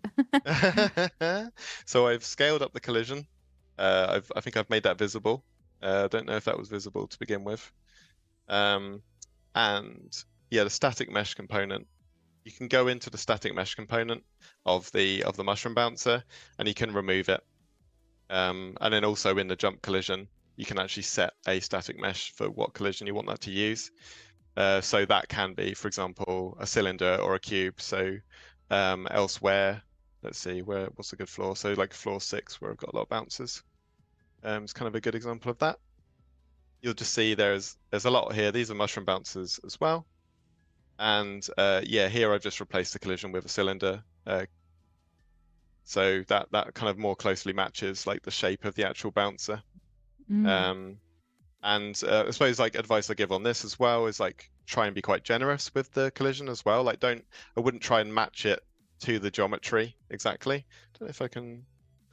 So I've scaled up the collision. I think I've made that visible. I don't know if that was visible to begin with. And yeah, the static mesh component. You can go into the static mesh component of the mushroom bouncer, and you can remove it. And then also in the jump collision, you can actually set a static mesh for what collision you want that to use. So that can be, for example, a cylinder or a cube. So elsewhere, let's see, what's a good floor? So like floor 6, where I've got a lot of bouncers. It's kind of a good example of that. You'll just see there's a lot here. These are mushroom bouncers as well. And yeah, here I've just replaced the collision with a cylinder. So that kind of more closely matches like the shape of the actual bouncer. Mm. And I suppose like advice I give on this as well is like try and be quite generous with the collision as well. Like I wouldn't try and match it to the geometry exactly. Don't know if can't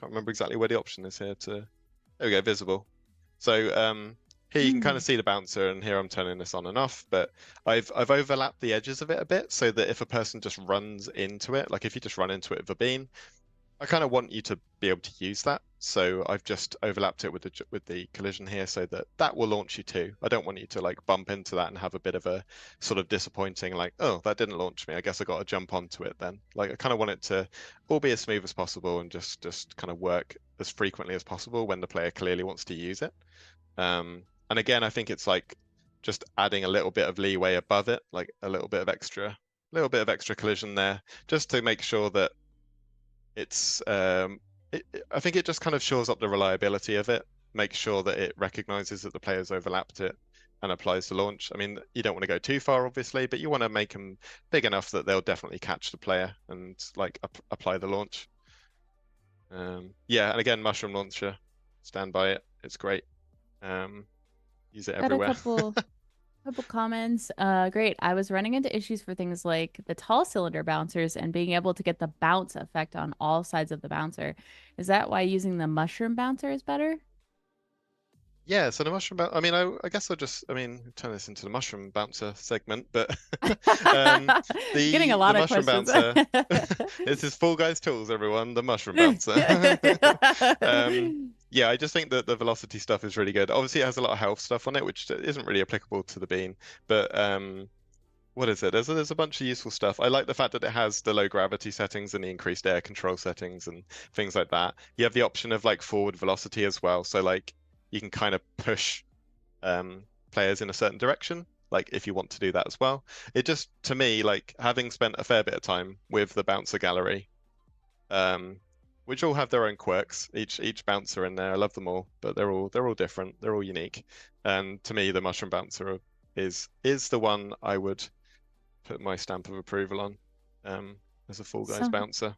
remember exactly where the option is here to, there we go, visible. So here you can kind of see the bouncer, and here I'm turning this on and off, but I've overlapped the edges of it a bit so that if a person just runs into it, like if you just run into it with a bean, I kind of want you to be able to use that. So I've just overlapped it with the collision here so that will launch you too. I don't want you to like bump into that and have a bit of a sort of disappointing like, oh, that didn't launch me. I guess I got to jump onto it then. Like I kind of want it to all be as smooth as possible and just kind of work as frequently as possible when the player clearly wants to use it. And again, I think it's like just adding a little bit of leeway above it, like a little bit of extra collision there, just to make sure that it's I think it just kind of shores up the reliability of it, makes sure that it recognizes that the player's overlapped it and applies the launch. I mean, you don't want to go too far, obviously, but you want to make them big enough that they'll definitely catch the player and like apply the launch. Yeah, and again, mushroom launcher, stand by it. It's great. Use it everywhere. Got a couple comments. Great. I was running into issues for things like the tall cylinder bouncers and being able to get the bounce effect on all sides of the bouncer. Is that why using the mushroom bouncer is better? Yeah, so the mushroom bouncer, I mean, I guess I'll just, turn this into the mushroom bouncer segment, but Getting a lot the of mushroom questions. bouncer, this is Fall Guys Tools, everyone, the mushroom bouncer. Yeah, I just think that the velocity stuff is really good. Obviously, it has a lot of health stuff on it, which isn't really applicable to the bean, but what is it? There's a bunch of useful stuff. I like the fact that it has the low gravity settings and the increased air control settings and things like that. You have the option of like forward velocity as well, so like you can kind of push players in a certain direction, like if you want to do that as well. It just, to me, like having spent a fair bit of time with the bouncer gallery, which all have their own quirks. Each bouncer in there, I love them all, but they're all different. They're all unique. And to me, the mushroom bouncer is the one I would put my stamp of approval on as a Fall Guys bouncer.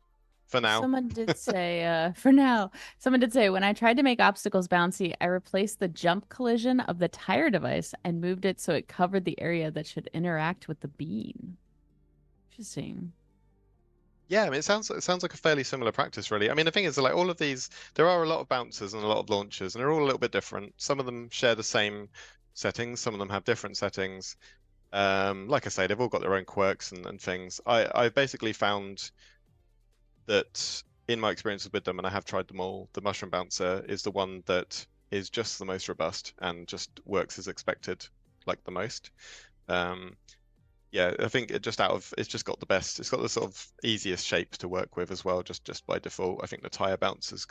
For now. Someone did say, for now, someone did say, when I tried to make obstacles bouncy, I replaced the jump collision of the tire device and moved it so it covered the area that should interact with the bean. Interesting. Yeah, I mean, it sounds like a fairly similar practice, really. I mean, the thing is, like all of these, there are a lot of bouncers and a lot of launchers, and they're all a little bit different. Some of them share the same settings, some of them have different settings. Like I say, they've all got their own quirks and things. I've basically found that in my experiences with them, and I have tried them all, the mushroom bouncer is the one that is just the most robust and just works as expected, like the most. Yeah, I think it's just got the best. It's got the sort of easiest shape to work with as well, just by default. I think the tire bouncers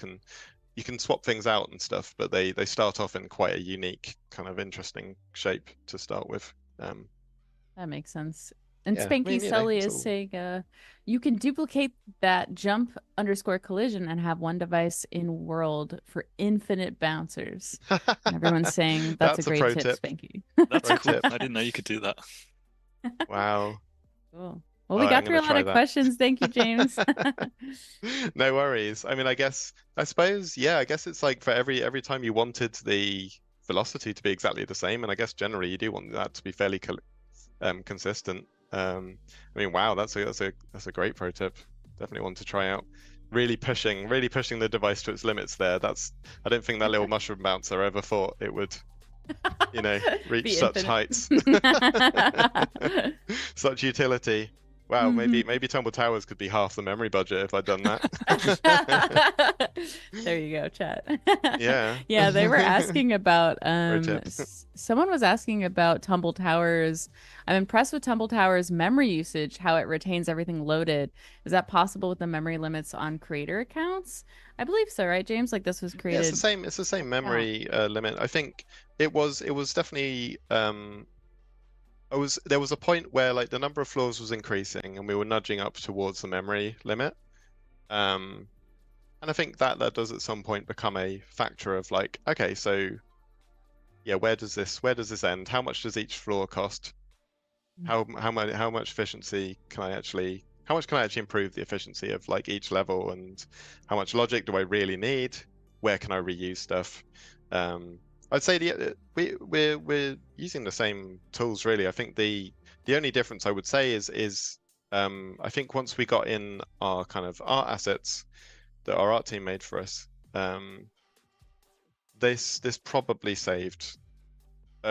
you can swap things out and stuff, but they start off in quite a unique kind of interesting shape to start with. That makes sense. And Yeah, I Spanky mean, Sully it's is all... saying, you can duplicate that jump_collision and have one device in world for infinite bouncers. And everyone's saying that's a That's a great pro tip, tip. Spanky. That's Pro cool. tip. I didn't know you could do that. Wow. Cool. Well, All we right, I'm got through gonna a lot try of that. questions. Thank you, James. No worries. I mean, I suppose, yeah, I guess it's like for every time you wanted the velocity to be exactly the same, and I guess generally you do want that to be fairly consistent. I mean, wow, that's a great pro tip. Definitely want to try out. Really pushing the device to its limits there. I don't think that little mushroom bouncer ever thought it would, reach Be such infinite. heights. Such utility. Wow, maybe Tumble Towers could be half the memory budget if I'd done that. There you go, chat. Yeah. Yeah, they were asking about Pro tip. someone was asking about Tumble Towers. I'm impressed with Tumble Towers memory usage, how it retains everything loaded. Is that possible with the memory limits on creator accounts? I believe so, right, James? Like this was Yeah, created. it's the same memory limit. I think it was definitely there was a point where like the number of floors was increasing and we were nudging up towards the memory limit. And I think that does at some point become a factor of like, okay, so yeah, where does this end? How much does each floor cost? How much efficiency can I actually improve the efficiency of like each level, and how much logic do I really need? Where can I reuse stuff? I'd say we're using the same tools really. I think the only difference I would say is I think once we got in our kind of art assets that our art team made for us, this probably saved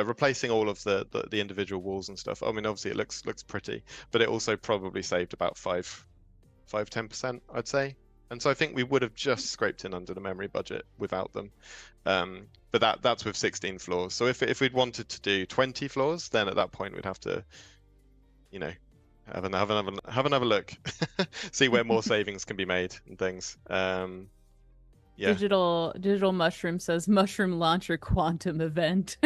replacing all of the individual walls and stuff. I mean, obviously it looks pretty, but it also probably saved about 10%, I'd say. And so I think we would have just scraped in under the memory budget without them. But that's with 16 floors. So if we'd wanted to do 20 floors, then at that point we'd have to, have another look, see where more savings can be made and things. Yeah. Digital Mushroom says mushroom launcher quantum event.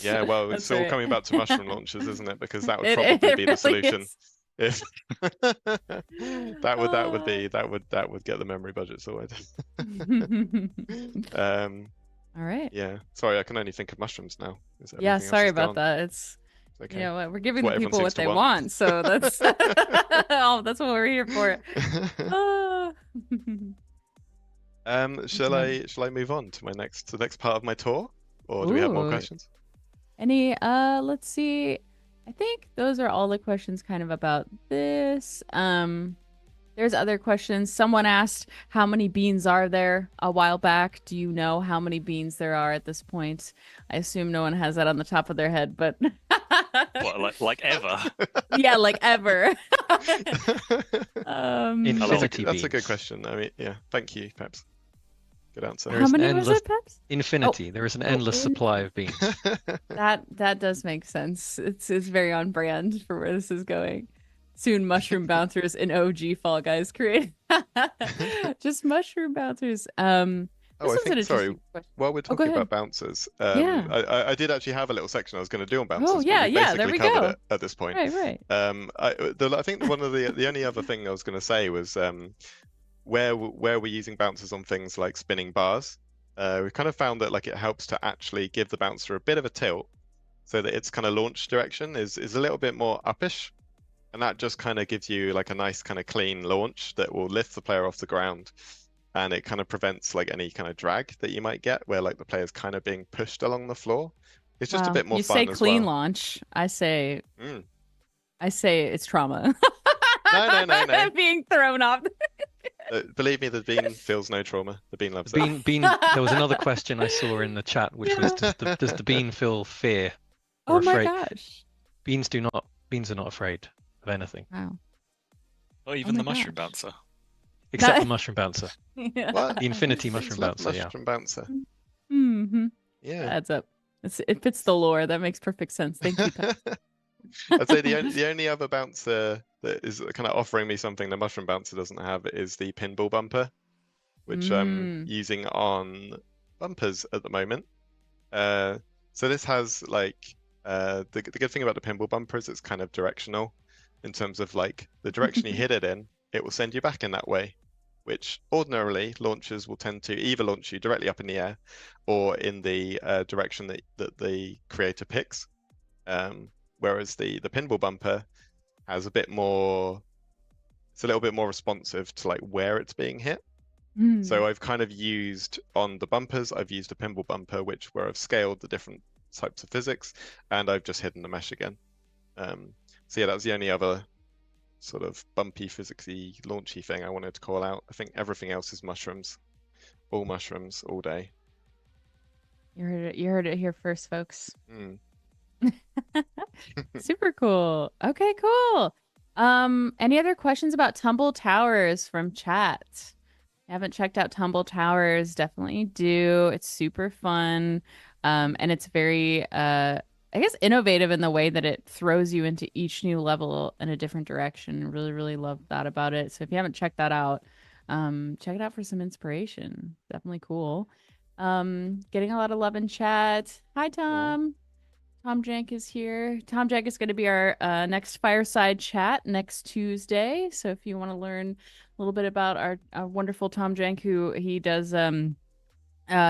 Yeah, well, it's That's all right. coming back to mushroom launches, isn't it? Because that would It probably be the really solution. is. If that would get the memory budget sorted. All right. Yeah. Sorry, I can only think of mushrooms now. Yeah, Everything else sorry is about gone. that. It's Okay. you know what, we're giving What the everyone people what seems to they want. want, so that's that's what we're here for. Shall I move on to the next part of my tour, or do we have more Ooh. questions? Any let's see. I think those are all the questions kind of about this. There's other questions. Someone asked how many beans are there a while back. Do you know how many beans there are at this point? I assume no one has that on the top of their head, but What, like ever? yeah, like ever. Infinity That's a good beans. question. I mean, yeah, thank you, Peps. Good answer. There How is an many was endless it, Peps? infinity. There is an endless supply of beans. That does make sense. It's very on brand for where this is going. Soon mushroom bouncers in OG Fall Guys create. Just mushroom bouncers. Oh, I This was an think, sorry, interesting question. while we're Oh, go talking ahead. about bouncers, Yeah. I did actually have a little section I was going to do on bouncers, Oh, but yeah, we yeah, there basically we covered go. it at this point. Right. I think one of the only other thing I was going to say was where we're using bouncers on things like spinning bars. We kind of found that like it helps to actually give the bouncer a bit of a tilt, so that its kind of launch direction is a little bit more uppish, and that just kind of gives you like a nice kind of clean launch that will lift the player off the ground, and it kind of prevents like any kind of drag that you might get where like the player's kind of being pushed along the floor. It's just a Wow. bit more You fun say as clean well. launch. I say Mm. it's trauma. No. Being thrown off. Believe me, the bean feels no trauma. The bean loves The it. bean. There was another question I saw in the chat, which was, does the bean feel fear or Oh my afraid? gosh. Beans are not afraid of anything, Wow. Or even my the mushroom gosh. bouncer. except That- the mushroom bouncer. Yeah. What? The infinity Beans mushroom love bouncer. Yeah. mushroom bouncer. Mm-hmm. Yeah. Adds up. It fits the lore. That makes perfect sense. Thank you, Pep. I'd say the only other bouncer that is kind of offering me something the mushroom bouncer doesn't have is the pinball bumper, which I'm using on bumpers at the moment. So this has like The good thing about the pinball bumper is it's kind of directional in terms of like the direction you hit it in, it will send you back in that way, which ordinarily launchers will tend to either launch you directly up in the air or in the direction that the creator picks. Whereas the pinball bumper has a bit more, it's a little bit more responsive to like where it's being hit. So I've kind of used on the bumpers, I've used a pinball bumper, where I've scaled the different types of physics, and I've just hidden the mesh again. So yeah, that was the only other sort of bumpy, physicsy, launchy thing I wanted to call out. I think everything else is mushrooms, all day. You heard it here first, folks. Mm. Super cool. Okay, cool. Any other questions about Tumble Towers from chat? If you haven't checked out Tumble Towers, definitely do. It's super fun. And it's very I guess innovative in the way that it throws you into each new level in a different direction. Really, really love that about it. So if you haven't checked that out, check it out for some inspiration. Definitely cool. Getting a lot of love in chat. Hi, Tom. Tom Jank is here. Tom Jank is going to be our next fireside chat next Tuesday. So if you want to learn a little bit about our wonderful Tom Jank, who he does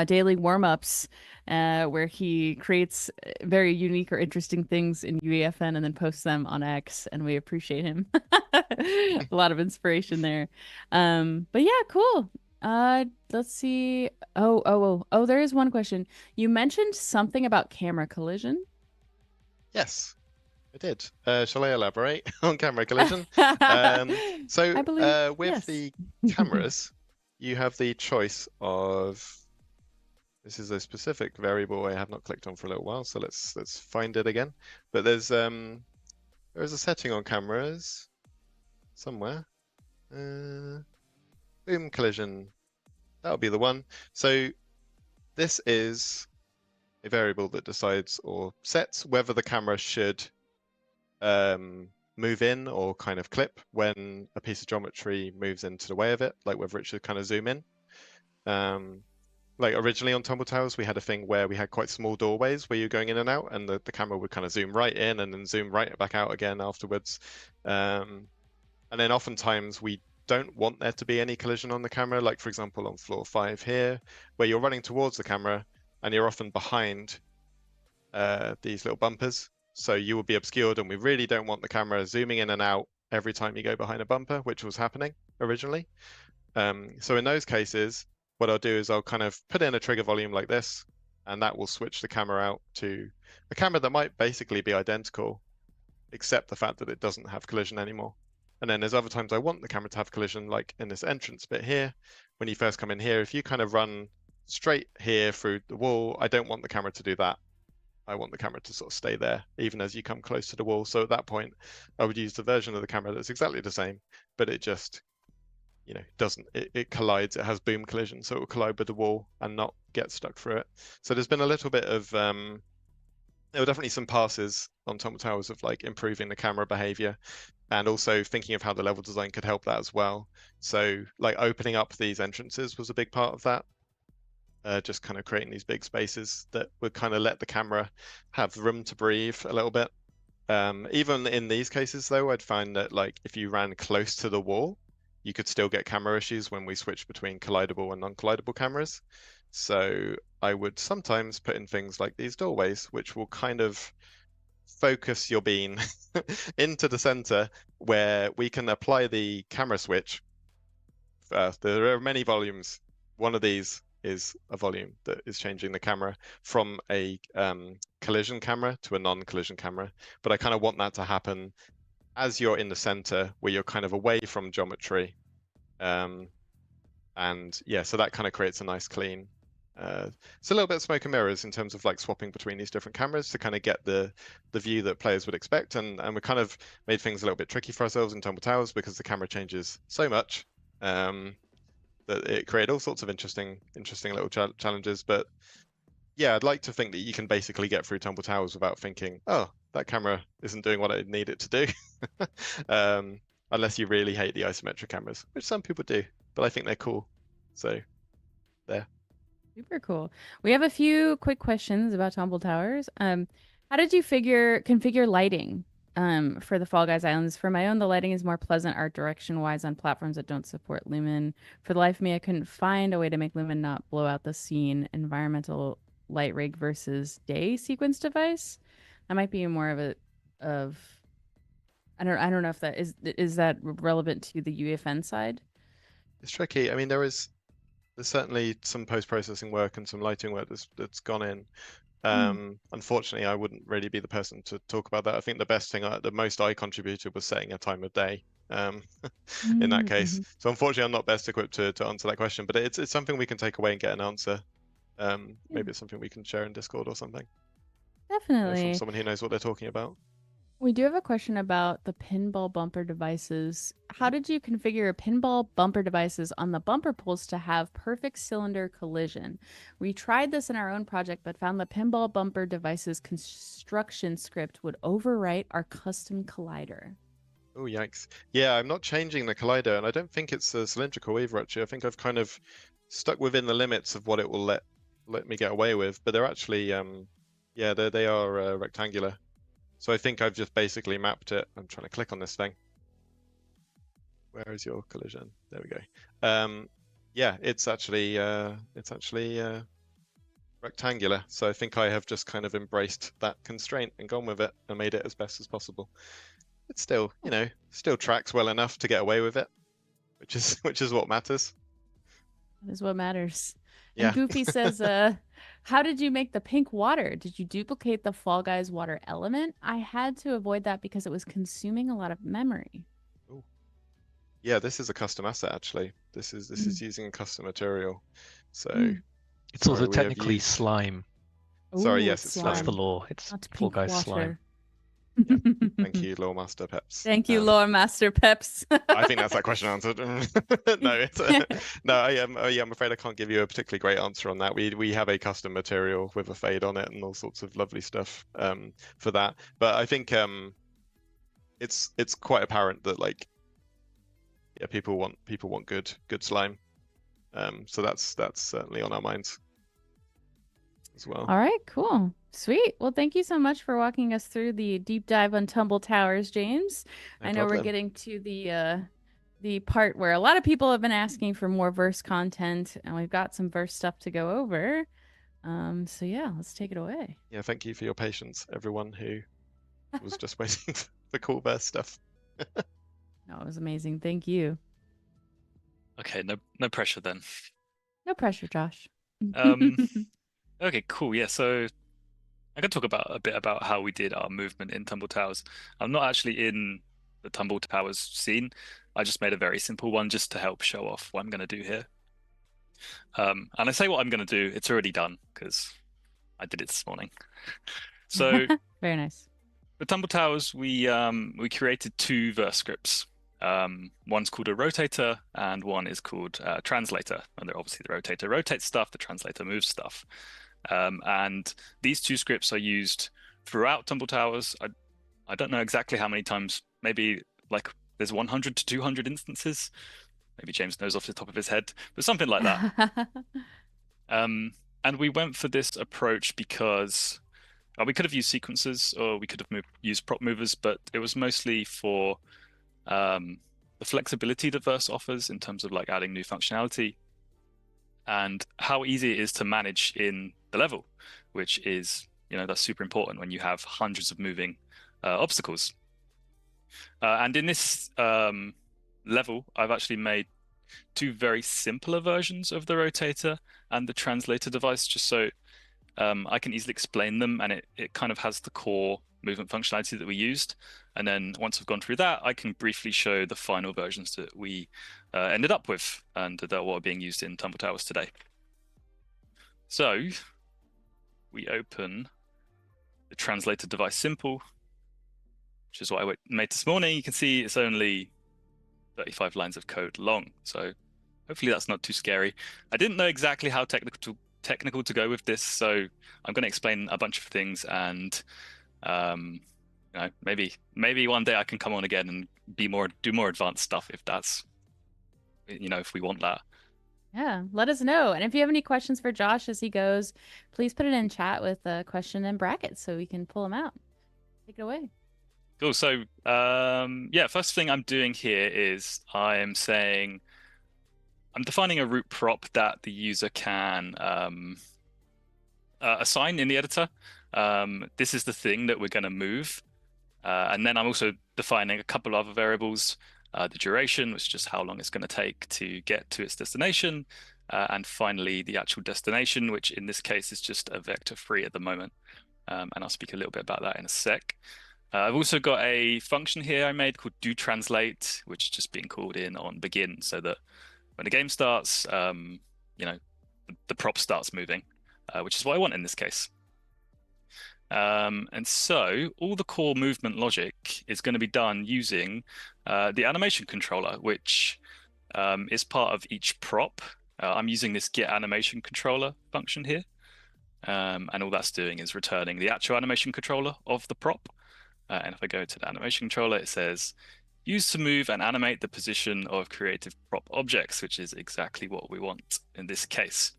daily warm-ups where he creates very unique or interesting things in UEFN and then posts them on X, and we appreciate him. A lot of inspiration there. But yeah, cool. Let's see. Oh, there is one question. You mentioned something about camera collision. Yes, I did. Shall I elaborate on camera collision? So I believe, with yes. the cameras, you have the choice of, this is a specific variable I have not clicked on for a little while, so let's find it again. But there is a setting on cameras somewhere. Boom collision. That'll be the one. So this is a variable that decides or sets whether the camera should move in or kind of clip when a piece of geometry moves into the way of it, like whether it should kind of zoom in. Like originally on Tumble Towers, we had a thing where we had quite small doorways where you're going in and out, and the camera would kind of zoom right in and then zoom right back out again afterwards. And then oftentimes we don't want there to be any collision on the camera, like for example on floor 5 here, where you're running towards the camera and you're often behind these little bumpers. So you will be obscured, and we really don't want the camera zooming in and out every time you go behind a bumper, which was happening originally. So in those cases, what I'll do is I'll kind of put in a trigger volume like this, and that will switch the camera out to a camera that might basically be identical, except the fact that it doesn't have collision anymore. And then there's other times I want the camera to have collision, like in this entrance bit here. When you first come in here, if you kind of run straight here through the wall, I don't want the camera to do that. I want the camera to sort of stay there, even as you come close to the wall. So at that point, I would use the version of the camera that's exactly the same, but it just, it collides. It has boom collision, so it will collide with the wall and not get stuck through it. So there's been a little bit of, there were definitely some passes on Tumble Towers of like improving the camera behavior, and also thinking of how the level design could help that as well. So like opening up these entrances was a big part of that. Just kind of creating these big spaces that would kind of let the camera have room to breathe a little bit. Even in these cases though, I'd find that like if you ran close to the wall, you could still get camera issues when we switch between collidable and non-collidable cameras. So I would sometimes put in things like these doorways, which will kind of focus your bean into the center, where we can apply the camera switch. There are many volumes. One of these is a volume that is changing the camera from a collision camera to a non-collision camera. But I kind of want that to happen as you're in the center, where you're kind of away from geometry. And yeah, so that kind of creates a nice clean. It's a little bit of smoke and mirrors in terms of like swapping between these different cameras to kind of get the view that players would expect. And we kind of made things a little bit tricky for ourselves in Tumble Towers because the camera changes so much. That it created all sorts of interesting little challenges. But yeah, I'd like to think that you can basically get through Tumble Towers without thinking, oh, that camera isn't doing what I need it to do. Unless you really hate the isometric cameras, which some people do, but I think they're cool. So there. Super cool. We have a few quick questions about Tumble Towers. How did you configure lighting for the Fall Guys Islands? For my own, the lighting is more pleasant art direction wise on platforms that don't support Lumen. For the life of me, I couldn't find a way to make Lumen not blow out the scene. Environmental light rig versus day sequence device. That might be more of a of I don't know if that is that relevant to the UEFN side. It's tricky. I mean, there's certainly some post-processing work and some lighting work that's gone in. Unfortunately, I wouldn't really be the person to talk about that. I think the best thing, the most I contributed was setting a time of day. In that case, so unfortunately, I'm not best equipped to answer that question. But it's something we can take away and get an answer. Maybe it's something we can share in Discord or something. Definitely. From someone who knows what they're talking about. We do have a question about the pinball bumper devices. How did you configure pinball bumper devices on the bumper pulls to have perfect cylinder collision? We tried this in our own project, but found the pinball bumper devices construction script would overwrite our custom collider. Oh, yikes. Yeah, I'm not changing the collider, and I don't think it's cylindrical either, actually. I think I've kind of stuck within the limits of what it will let me get away with, but they're actually, yeah, they are rectangular. So I think I've just basically mapped it. I'm trying to click on this thing. Where is your collision? There we go. Yeah, it's actually rectangular. So I think I have just kind of embraced that constraint and gone with it and made it as best as possible. It still, still tracks well enough to get away with it, which is what matters. That is what matters. Yeah. And Goofy says, how did you make the pink water? Did you duplicate the Fall Guys water element? I had to avoid that because it was consuming a lot of memory. Ooh. Yeah, this is a custom asset actually. This is using a custom material. So it's also technically slime. Sorry, Ooh, yes, it's slime. That's the law. It's Fall Guys slime. Yeah. Thank you, Lore Master Peps. Thank you, Lore Master Peps. I think that's that question answered. No, it's no. I'm afraid I can't give you a particularly great answer on that. We have a custom material with a fade on it and all sorts of lovely stuff for that. But I think it's quite apparent that yeah, people want good slime. So that's certainly on our minds as well. All right, cool. Sweet. Well, thank you so much for walking us through the deep dive on Tumble Towers, James. No I know problem. we're getting to the part where a lot of people have been asking for more verse content, and we've got some verse stuff to go over. So yeah, let's take it away. Yeah, thank you for your patience, everyone who was just waiting for cool verse stuff. No, it was amazing. Thank you. Okay, no pressure then. No pressure, Josh. Okay, cool. Yeah, so I can talk a bit about how we did our movement in Tumble Towers. I'm not actually in the Tumble Towers scene. I just made a very simple one just to help show off what I'm going to do here. And I say what I'm going to do, it's already done because I did it this morning. So very nice. For Tumble Towers, we created two verse scripts. One's called a rotator and one is called translator. And obviously the rotator rotates stuff, the translator moves stuff. And these two scripts are used throughout Tumble Towers. I don't know exactly how many times, maybe there's 100 to 200 instances. Maybe James knows off the top of his head, but something like that. And we went for this approach because we could have used sequences or we could have used prop movers, but it was mostly for the flexibility that verse offers in terms of adding new functionality and how easy it is to manage in the level, which is, that's super important when you have hundreds of moving obstacles. And in this level, I've actually made two very simpler versions of the rotator and the translator device, just so I can easily explain them, and it kind of has the core movement functionality that we used. And then once I've gone through that, I can briefly show the final versions that we ended up with and that are being used in Tumble Towers today. So we open the translator device simple, which is what I made this morning. You can see it's only 35 lines of code long, so hopefully that's not too scary. I didn't know exactly how technical to go with this, so I'm going to explain a bunch of things, and maybe one day I can come on again and do more advanced stuff if that's if we want that. Yeah, let us know. And if you have any questions for Josh as he goes, please put it in chat with a question in brackets so we can pull them out. Take it away. Cool. So, yeah, first thing I'm doing here is I'm defining a root prop that the user can assign in the editor. This is the thing that we're going to move. And then I'm also defining a couple of other variables, the duration, which is just how long it's going to take to get to its destination. And finally, the actual destination, which in this case is just a vector free at the moment. And I'll speak a little bit about that in a sec. I've also got a function here I made called doTranslate, which is just being called in on begin, so that when the game starts, you know, the prop starts moving, which is what I want in this case. And so all the core movement logic is going to be done using the animation controller, which is part of each prop. I'm using this get animation controller function here. And all that's doing is returning the actual animation controller of the prop. And if I go to the animation controller, it says, use to move and animate the position of creative prop objects, which is exactly what we want in this case.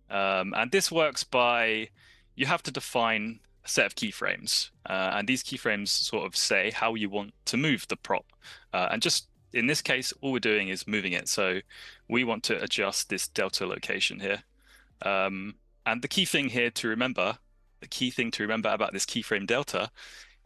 And this works by, you have to define a set of keyframes. And these keyframes sort of say how you want to move the prop. And just in this case, all we're doing is moving it. So we want to adjust this delta location here. And the key thing here to remember, the key thing to remember about this keyframe delta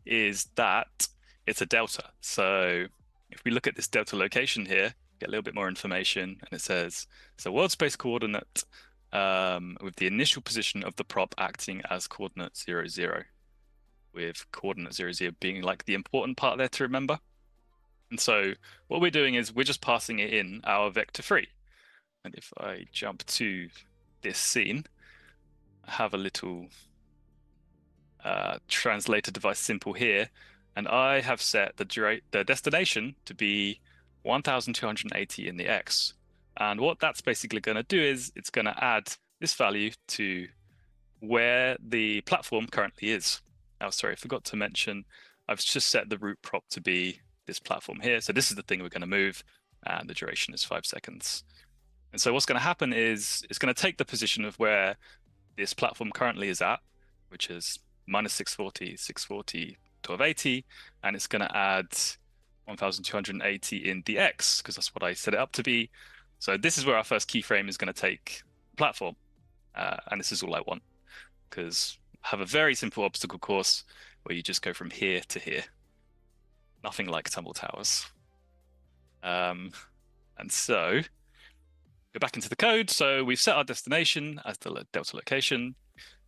is that it's a delta. So if we look at this delta location here, get a little bit more information, and it says it's a world space coordinate with the initial position of the prop acting as coordinate 0, 0, with coordinate 0, 0 being like the important part there to remember. And so what we're doing is we're just passing it in our vector free. And if I jump to this scene, I have a little translator device simple here, and I have set the destination to be 1280 in the X. And what that's basically going to do is it's going to add this value to where the platform currently is. Oh, sorry, I forgot to mention, I've just set the root prop to be this platform here. So this is the thing we're going to move, and the duration is 5 seconds. And so what's going to happen is it's going to take the position of where this platform currently is at, which is minus 640, 640, 1280, and it's going to add 1280 in the X, because that's what I set it up to be. So this is where our first keyframe is going to take platform. And this is all I want, because I have a very simple obstacle course where you just go from here to here. Nothing like Tumble Towers. And so go back into the code. So we've set our destination as the delta location.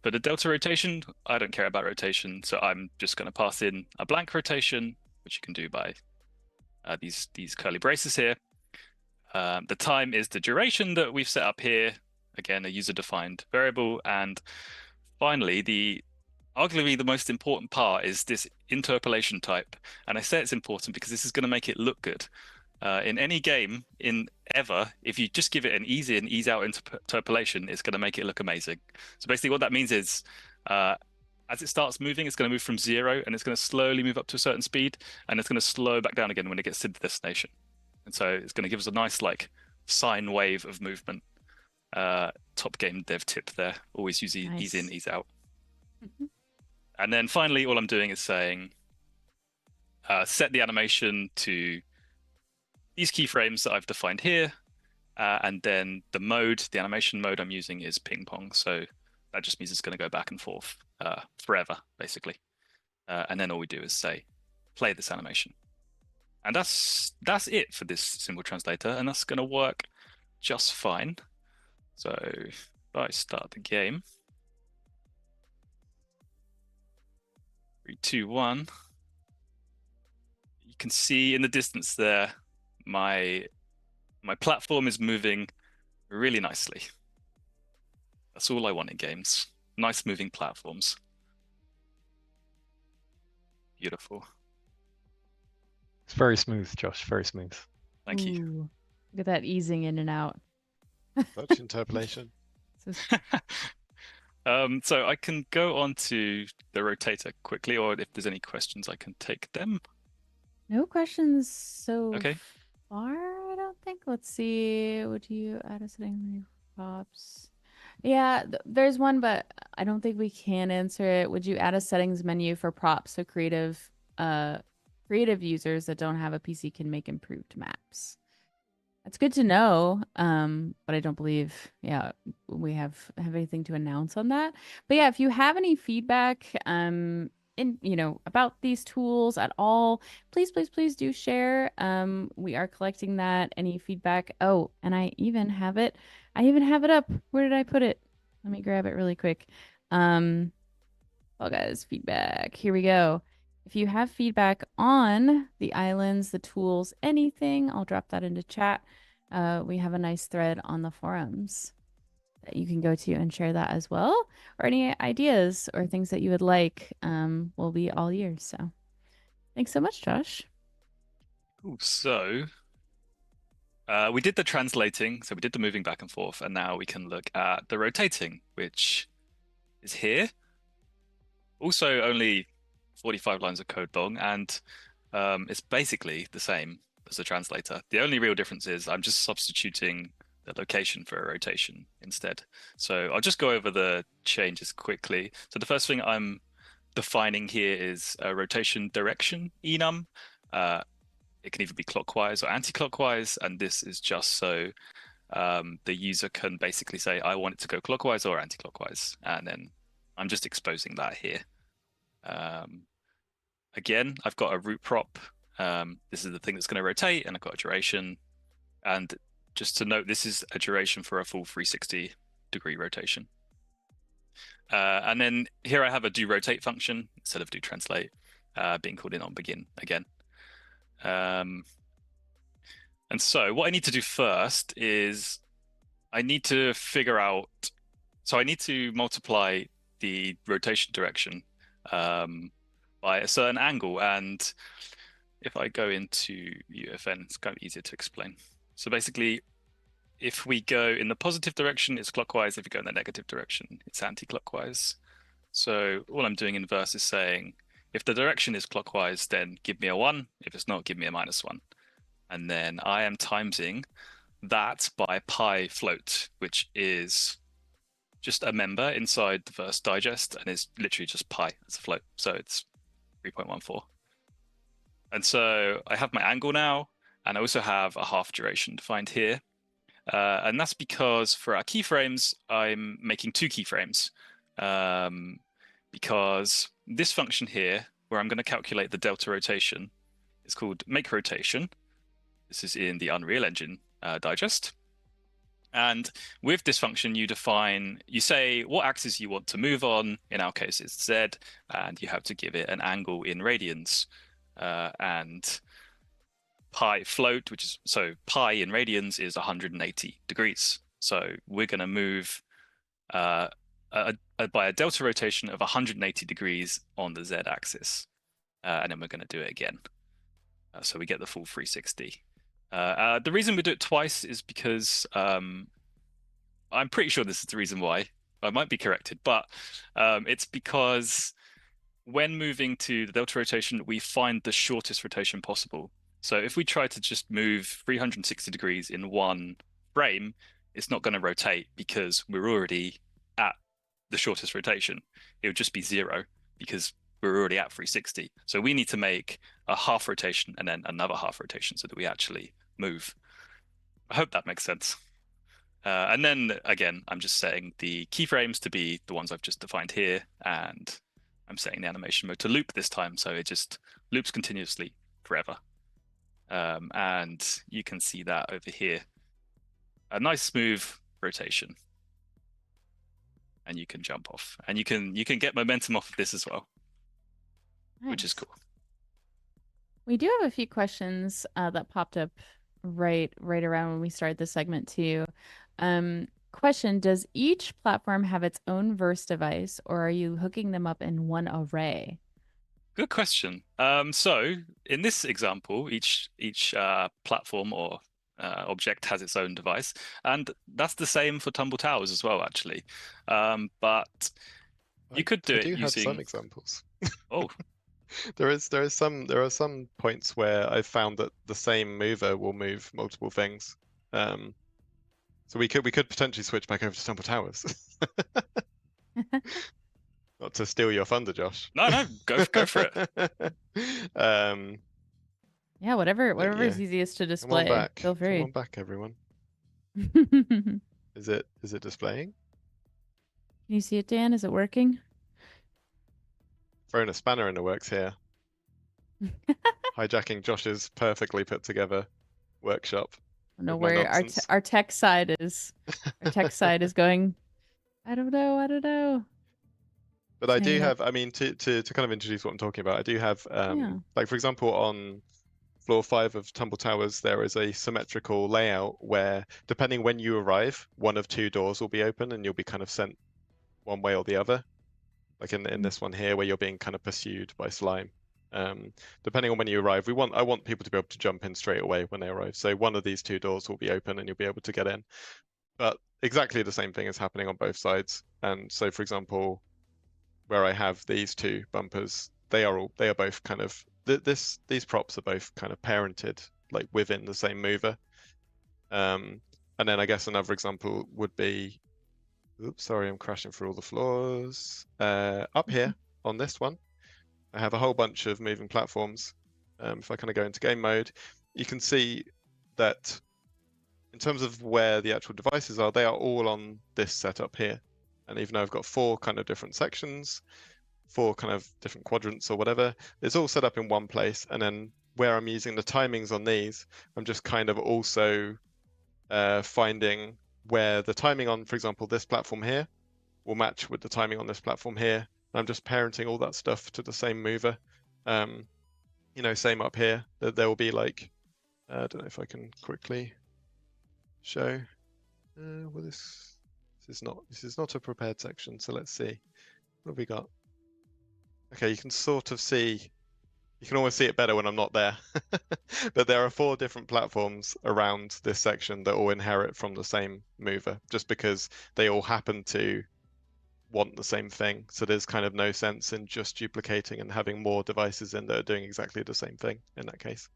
For the delta rotation, I don't care about rotation, so I'm just going to pass in a blank rotation, which you can do by these curly braces here. The time is the duration that we've set up here, again, a user-defined variable. And finally, arguably the most important part is this interpolation type. And I say it's important because this is going to make it look good. In any game, ever, if you just give it an ease in, ease out interpolation, it's going to make it look amazing. So basically what that means is, as it starts moving, it's going to move from 0, and it's going to slowly move up to a certain speed, and it's going to slow back down again when it gets to the destination. And so it's going to give us a nice like sine wave of movement. Top game dev tip there. Always use ease in, ease out. And then finally, all I'm doing is saying, set the animation to these keyframes that I've defined here, and then the animation mode I'm using is ping pong. So that just means it's going to go back and forth forever, basically. And then all we do is say, play this animation. And that's it for this symbol translator, and that's going to work just fine. So if I start the game, 3, 2, 1, you can see in the distance there, my platform is moving really nicely. That's all I want in games. Nice moving platforms. Beautiful. It's very smooth, Josh. Very smooth. Thank you. Look at that easing in and out. Such interpolation. So I can go on to the rotator quickly, or if there's any questions, I can take them. No questions so Okay. far, I don't think. Let's see. Would you add a setting menu for props? Yeah, there's one, but I don't think we can answer it. Would you add a settings menu for props so creative users that don't have a PC can make improved maps? It's good to know, but I don't believe, yeah, we have anything to announce on that. But yeah, if you have any feedback, about these tools at all, please do share. We are collecting that. Any feedback? Oh, and I even have it. I even have it up. Where did I put it? Let me grab it really quick. Well, guys, feedback. Here we go. If you have feedback on the islands, the tools, anything, I'll drop that into chat. We have a nice thread on the forums that you can go to and share that as well. Or any ideas or things that you would like, will be all ears. So thanks so much, Josh. Cool. So we did the translating, so we did the moving back and forth, and now we can look at the rotating, which is here. Also only 45 lines of code long, and it's basically the same as the translator. The only real difference is I'm just substituting the location for a rotation instead. So I'll just go over the changes quickly. So the first thing I'm defining here is a rotation direction enum. It can either be clockwise or anti-clockwise, and this is just so the user can basically say, I want it to go clockwise or anti-clockwise, and then I'm just exposing that here. Again, I've got a root prop. This is the thing that's going to rotate, and I've got a duration. And just to note, this is a duration for a full 360-degree rotation. And then here I have a do rotate function instead of do translate, being called in on begin again. And so what I need to do first is I need to figure out, so I need to multiply the rotation direction by a certain angle. And if I go into UEFN, it's kind of easier to explain. So basically, if we go in the positive direction, it's clockwise. If we go in the negative direction, it's anti-clockwise. So all I'm doing in verse is saying, if the direction is clockwise, then give me a 1. If it's not, give me a -1. And then I am timesing that by pi float, which is just a member inside the verse digest, and it's literally just pi as a float. So it's 3.14. And so I have my angle now, and I also have a half duration defined here. And that's because for our keyframes, I'm making 2 keyframes. Because this function here, where I'm going to calculate the delta rotation, is called make rotation. This is in the Unreal Engine digest. And with this function, you say what axis you want to move on. In our case, it's Z, and you have to give it an angle in radians. And pi float, so pi in radians is 180 degrees. So we're going to move by a delta rotation of 180 degrees on the Z axis. And then we're going to do it again. So we get the full 360. The reason we do it twice is because I'm pretty sure this is the reason why. I might be corrected, but it's because when moving to the delta rotation, we find the shortest rotation possible. So if we try to just move 360 degrees in one frame, it's not going to rotate because we're already at the shortest rotation. It would just be 0 because we're already at 360. So we need to make a half rotation and then another half rotation so that we actually move. I hope that makes sense. And then again, I'm just setting the keyframes to be the ones I've just defined here, and I'm setting the animation mode to loop this time, so it just loops continuously forever. And you can see that over here. A nice smooth rotation. And you can jump off. And you can get momentum off of this as well. Nice. Which is cool. We do have a few questions that popped up right around when we started this segment too. Question, does each platform have its own verse device, or are you hooking them up in one array? Good question. So in this example, each platform or object has its own device, and that's the same for Tumble Towers as well, actually. But you could do it using... have some examples. Oh, There are some points where I've found that the same mover will move multiple things. So we could potentially switch back over to Tumble Towers. Not to steal your thunder, Josh. No, go for it. Yeah, whatever Yeah. is easiest to Come on display. back. Feel Come free. on back, everyone. Can Is it displaying? you see it, Dan? Is it working? Throwing a spanner in the works here. Hijacking Josh's perfectly put together workshop. No, with my where nonsense. our tech side is. Our tech side is going. I don't know. But I Just do hanging out. have, I mean, to kind of introduce what I'm talking about, I do have, Yeah. like for example, on floor 5 of Tumble Towers, there is a symmetrical layout where, depending when you arrive, one of 2 doors will be open and you'll be kind of sent one way or the other. Like in this one here, where you're being kind of pursued by slime. Depending on when you arrive, I want people to be able to jump in straight away when they arrive. So one of these 2 doors will be open and you'll be able to get in. But exactly the same thing is happening on both sides. And so, for example, where I have these 2 bumpers, they are both kind of these props are both kind of parented like within the same mover. And then I guess another example would be, oops, sorry, I'm crashing through all the floors. Up here on this one, I have a whole bunch of moving platforms. If I kind of go into game mode, you can see that in terms of where the actual devices are, they are all on this setup here. And even though I've got 4 kind of different sections, 4 kind of different quadrants or whatever, it's all set up in one place. And then where I'm using the timings on these, I'm just kind of also finding where the timing on, for example, this platform here will match with the timing on this platform here. I'm just parenting all that stuff to the same mover. You know, same up here. There will be like, I don't know if I can quickly show. Well, this is not a prepared section. So let's see. What have we got? Okay, you can sort of see. You can almost see it better when I'm not there. But there are 4 different platforms around this section that all inherit from the same mover, just because they all happen to want the same thing. So there's kind of no sense in just duplicating and having more devices in that are doing exactly the same thing in that case.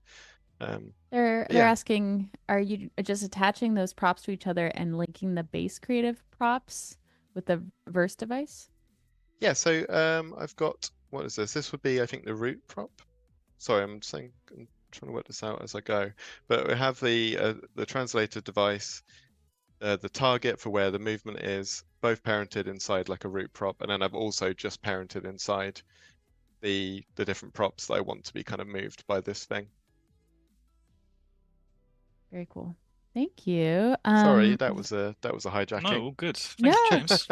They're yeah. asking, are you just attaching those props to each other and linking the base creative props with the verse device? Yeah, so I've got, what is this? This would be, I think, the root prop. Sorry, I'm trying to work this out as I go. But we have the translator device, the target for where the movement is, both parented inside like a root prop, and then I've also just parented inside the different props that I want to be kind of moved by this thing. Very cool. Thank you. Sorry, that was a hijacking. No, all good. Thank you, James.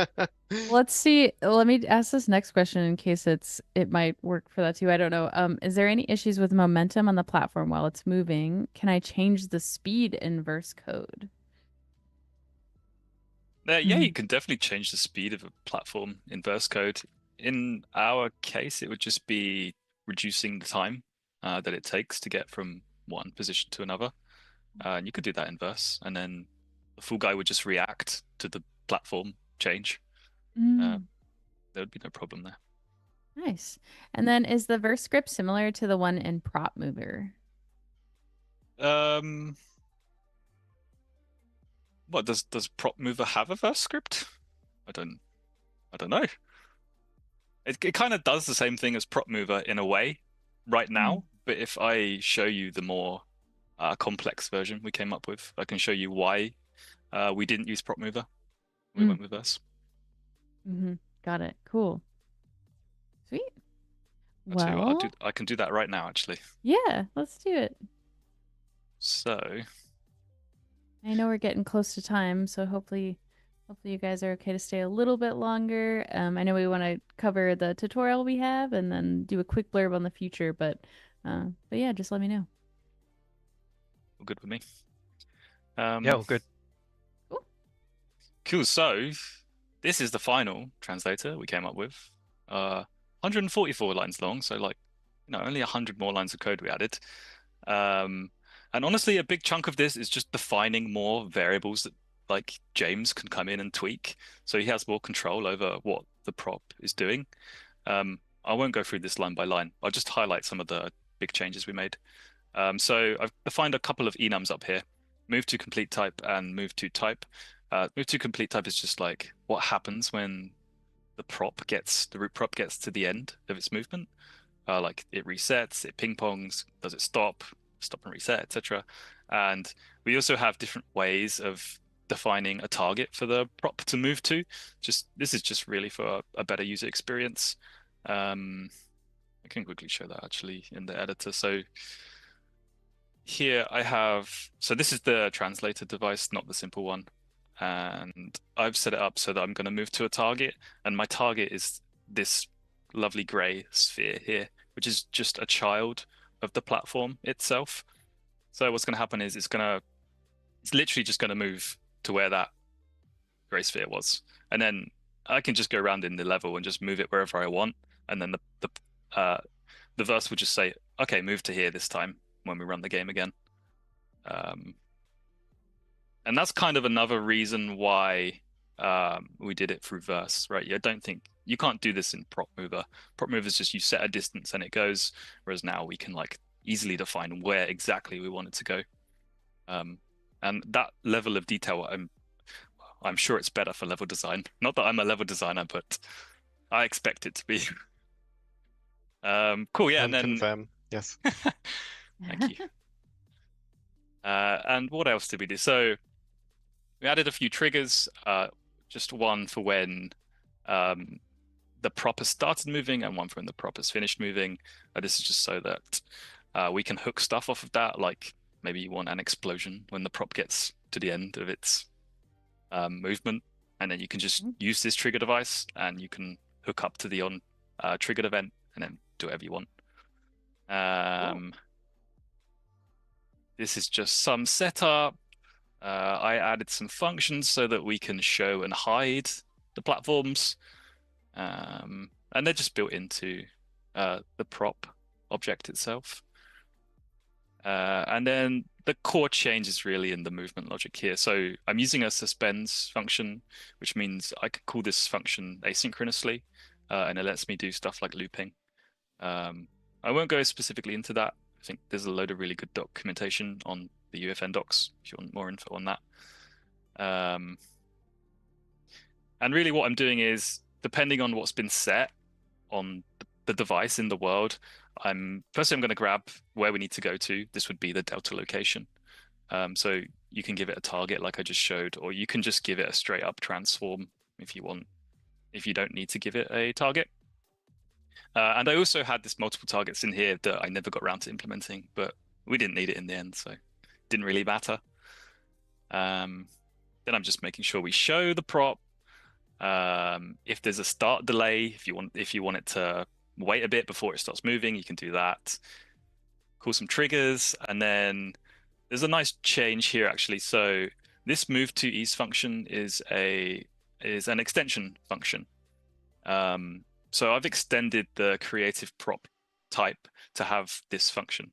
Let's see. Let me ask this next question in case it might work for that too. I don't know. Is there any issues with momentum on the platform while it's moving? Can I change the speed in verse code? Yeah, you can definitely change the speed of a platform in verse code. In our case, it would just be reducing the time that it takes to get from one position to another. And you could do that in verse, and then the full guy would just react to the platform change. There would be no problem there. Nice. And then is the verse script similar to the one in Prop Mover? What does Prop Mover have a verse script? I don't know. It kind of does the same thing as Prop Mover in a way right now, but if I show you the more complex version we came up with, I can show you why we didn't use Prop Mover. We went with verse. Got it. Cool. Sweet. I can do that right now, actually. Yeah, let's do it. So I know we're getting close to time, so hopefully you guys are okay to stay a little bit longer. I know we want to cover the tutorial we have and then do a quick blurb on the future, but yeah, just let me know. all good with me. Yeah, all good. Cool. So this is the final translator we came up with. 144 lines long, so like, only 100 more lines of code we added. And honestly, a big chunk of this is just defining more variables that like James can come in and tweak. So he has more control over what the prop is doing. I won't go through this line by line. I'll just highlight some of the big changes we made. So I've defined a couple of enums up here: move to complete type and move to type. Move to complete type is just like what happens when the root prop gets to the end of its movement. Like it resets, it ping pongs, does it stop and reset, etc. And we also have different ways of defining a target for the prop to move to. This is just really for a better user experience. I can quickly show that actually in the editor. So here so this is the translator device, not the simple one. And I've set it up so that I'm going to move to a target, and my target is this lovely gray sphere here, which is just a child of the platform itself. So what's going to happen is it's literally just going to move to where that gray sphere was, and then I can just go around in the level and just move it wherever I want, and then the verse will just say, okay, move to here this time when we run the game again. And that's kind of another reason why we did it through verse, right? You can't do this in prop mover. Prop mover is just you set a distance and it goes, whereas now we can like easily define where exactly we want it to go. And that level of detail, I'm sure it's better for level design. Not that I'm a level designer, but I expect it to be. Cool, yeah, and then confirm, yes. Thank you. And what else did we do? So we added a few triggers, just one for when the prop has started moving and one for when the prop has finished moving. This is just so that we can hook stuff off of that, like maybe you want an explosion when the prop gets to the end of its movement, and then you can just use this trigger device and you can hook up to the triggered event and then do whatever you want. This is just some setup. I added some functions so that we can show and hide the platforms. And they're just built into the prop object itself. And then the core change is really in the movement logic here. So I'm using a suspends function, which means I could call this function asynchronously, and it lets me do stuff like looping. I won't go specifically into that. I think there's a load of really good documentation on the UEFN docs if you want more info on that. And really what I'm doing is, depending on what's been set on the device in the world, firstly I'm going to grab where we need to go to. This would be the delta location. So you can give it a target like I just showed, or you can just give it a straight up transform if you want, if you don't need to give it a target. And I also had this multiple targets in here that I never got around to implementing, but we didn't need it in the end, so it didn't really matter. Then I'm just making sure we show the prop. If there's a start delay, if you want it to wait a bit before it starts moving, you can do that. Call some triggers, and then there's a nice change here actually. So this move to ease function is an extension function. So I've extended the creative prop type to have this function.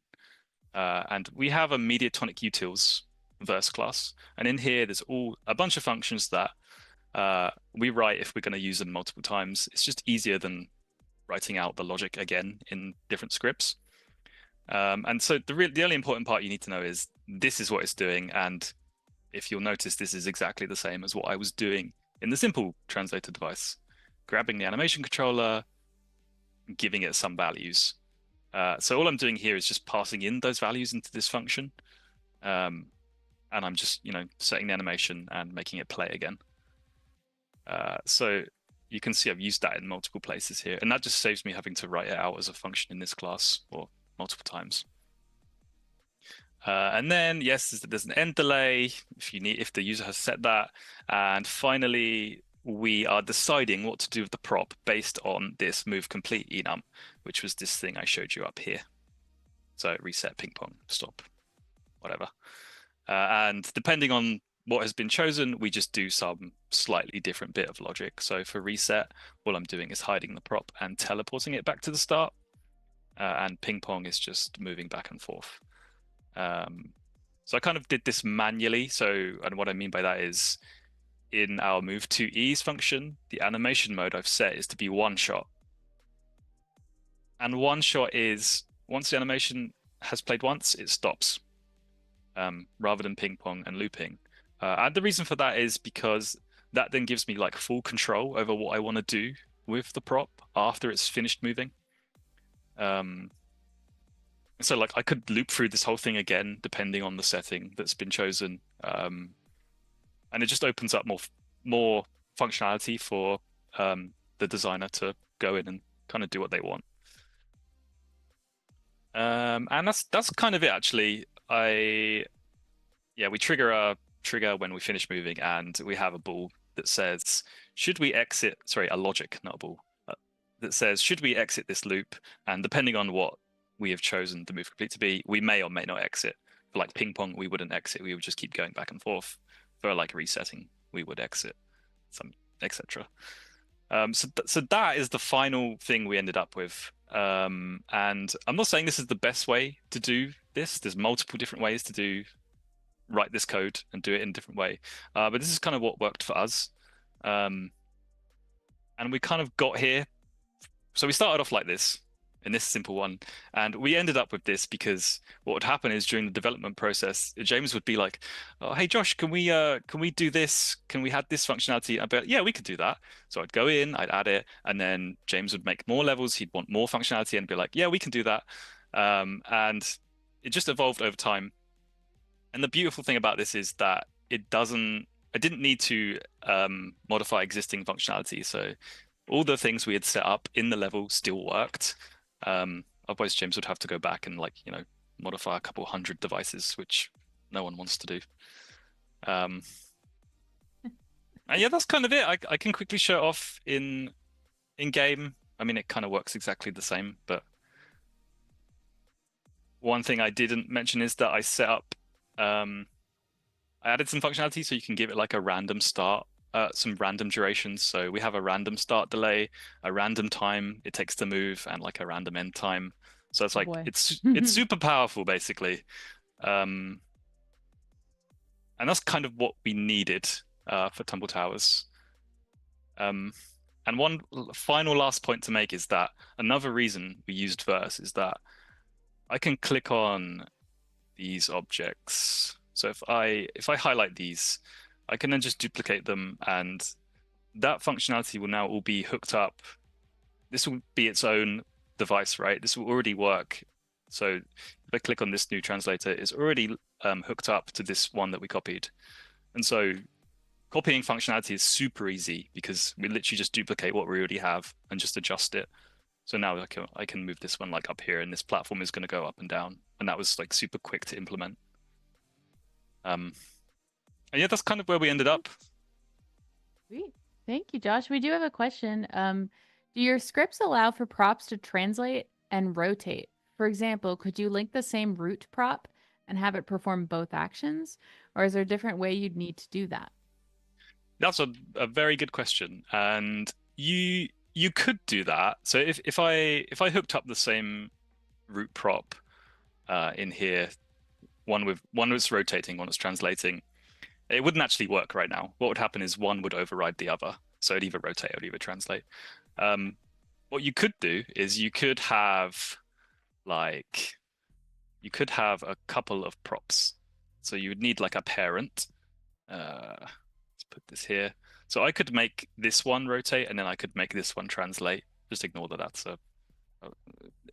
And we have a mediatonic utils verse class. And in here, there's a bunch of functions that we write if we're going to use them multiple times. It's just easier than writing out the logic again in different scripts. And so the only important part you need to know is this is what it's doing. And if you'll notice, this is exactly the same as what I was doing in the simple translator device. Grabbing the animation controller, giving it some values. So all I'm doing here is just passing in those values into this function. And I'm just, setting the animation and making it play again. So you can see I've used that in multiple places here, and that just saves me having to write it out as a function in this class or multiple times. And then, yes, there's an end delay if the user has set that. And finally, we are deciding what to do with the prop based on this move complete enum, which was this thing I showed you up here. So reset, ping pong, stop, whatever. And depending on what has been chosen, we just do some slightly different bit of logic. So for reset, all I'm doing is hiding the prop and teleporting it back to the start. And ping pong is just moving back and forth. So I kind of did this manually. And what I mean by that is, in our move to ease function, the animation mode I've set is to be one shot. And one shot is once the animation has played once, it stops, rather than ping pong and looping. And the reason for that is because that then gives me like full control over what I want to do with the prop after it's finished moving. So like I could loop through this whole thing again, depending on the setting that's been chosen. And it just opens up more functionality for the designer to go in and kind of do what they want. And that's kind of it actually. We trigger a trigger when we finish moving, and we have a ball that says, should we exit? Sorry, a logic, not a ball, that says, should we exit this loop? And depending on what we have chosen the move complete to be, we may or may not exit. For like ping pong, we wouldn't exit. We would just keep going back and forth. For like resetting, we would exit, some etc. So that is the final thing we ended up with. And I'm not saying this is the best way to do this. There's multiple different ways to write this code and do it in a different way. But this is kind of what worked for us. And we kind of got here. So we started off like this, in this simple one, and we ended up with this because what would happen is during the development process, James would be like, "Oh, hey Josh, can we do this? Can we add this functionality?" I'd be like, "Yeah, we could do that." So I'd go in, I'd add it, and then James would make more levels. He'd want more functionality and be like, "Yeah, we can do that." And it just evolved over time. And the beautiful thing about this is that I didn't need to modify existing functionality. So all the things we had set up in the level still worked. Otherwise, James would have to go back and modify a couple hundred devices, which no one wants to do. And yeah, that's kind of it. I can quickly show it off in game. I mean, it kind of works exactly the same, but one thing I didn't mention is that I set up, I added some functionality so you can give it like a random start, some random durations. So we have a random start delay, a random time it takes to move, and like a random end time. So it's like it's super powerful basically. And that's kind of what we needed for Tumble Towers. And one final last point to make is that another reason we used Verse is that I can click on these objects. So if I highlight these, I can then just duplicate them, and that functionality will now all be hooked up. This will be its own device, right? This will already work. So if I click on this new translator, it's already hooked up to this one that we copied. And so copying functionality is super easy because we literally just duplicate what we already have and just adjust it. So now I can move this one like up here, and this platform is going to go up and down. And that was like super quick to implement. And yeah, that's kind of where we ended up. Sweet. Thank you, Josh. We do have a question. Do your scripts allow for props to translate and rotate? For example, could you link the same root prop and have it perform both actions? Or is there a different way you'd need to do that? That's a very good question. And you could do that. So if I hooked up the same root prop in here, one was rotating, one was translating, it wouldn't actually work right now. What would happen is one would override the other. So it'd either rotate or either translate. What you could do is you could have a couple of props. So you would need like a parent. Let's put this here. So I could make this one rotate, and then I could make this one translate. Just ignore that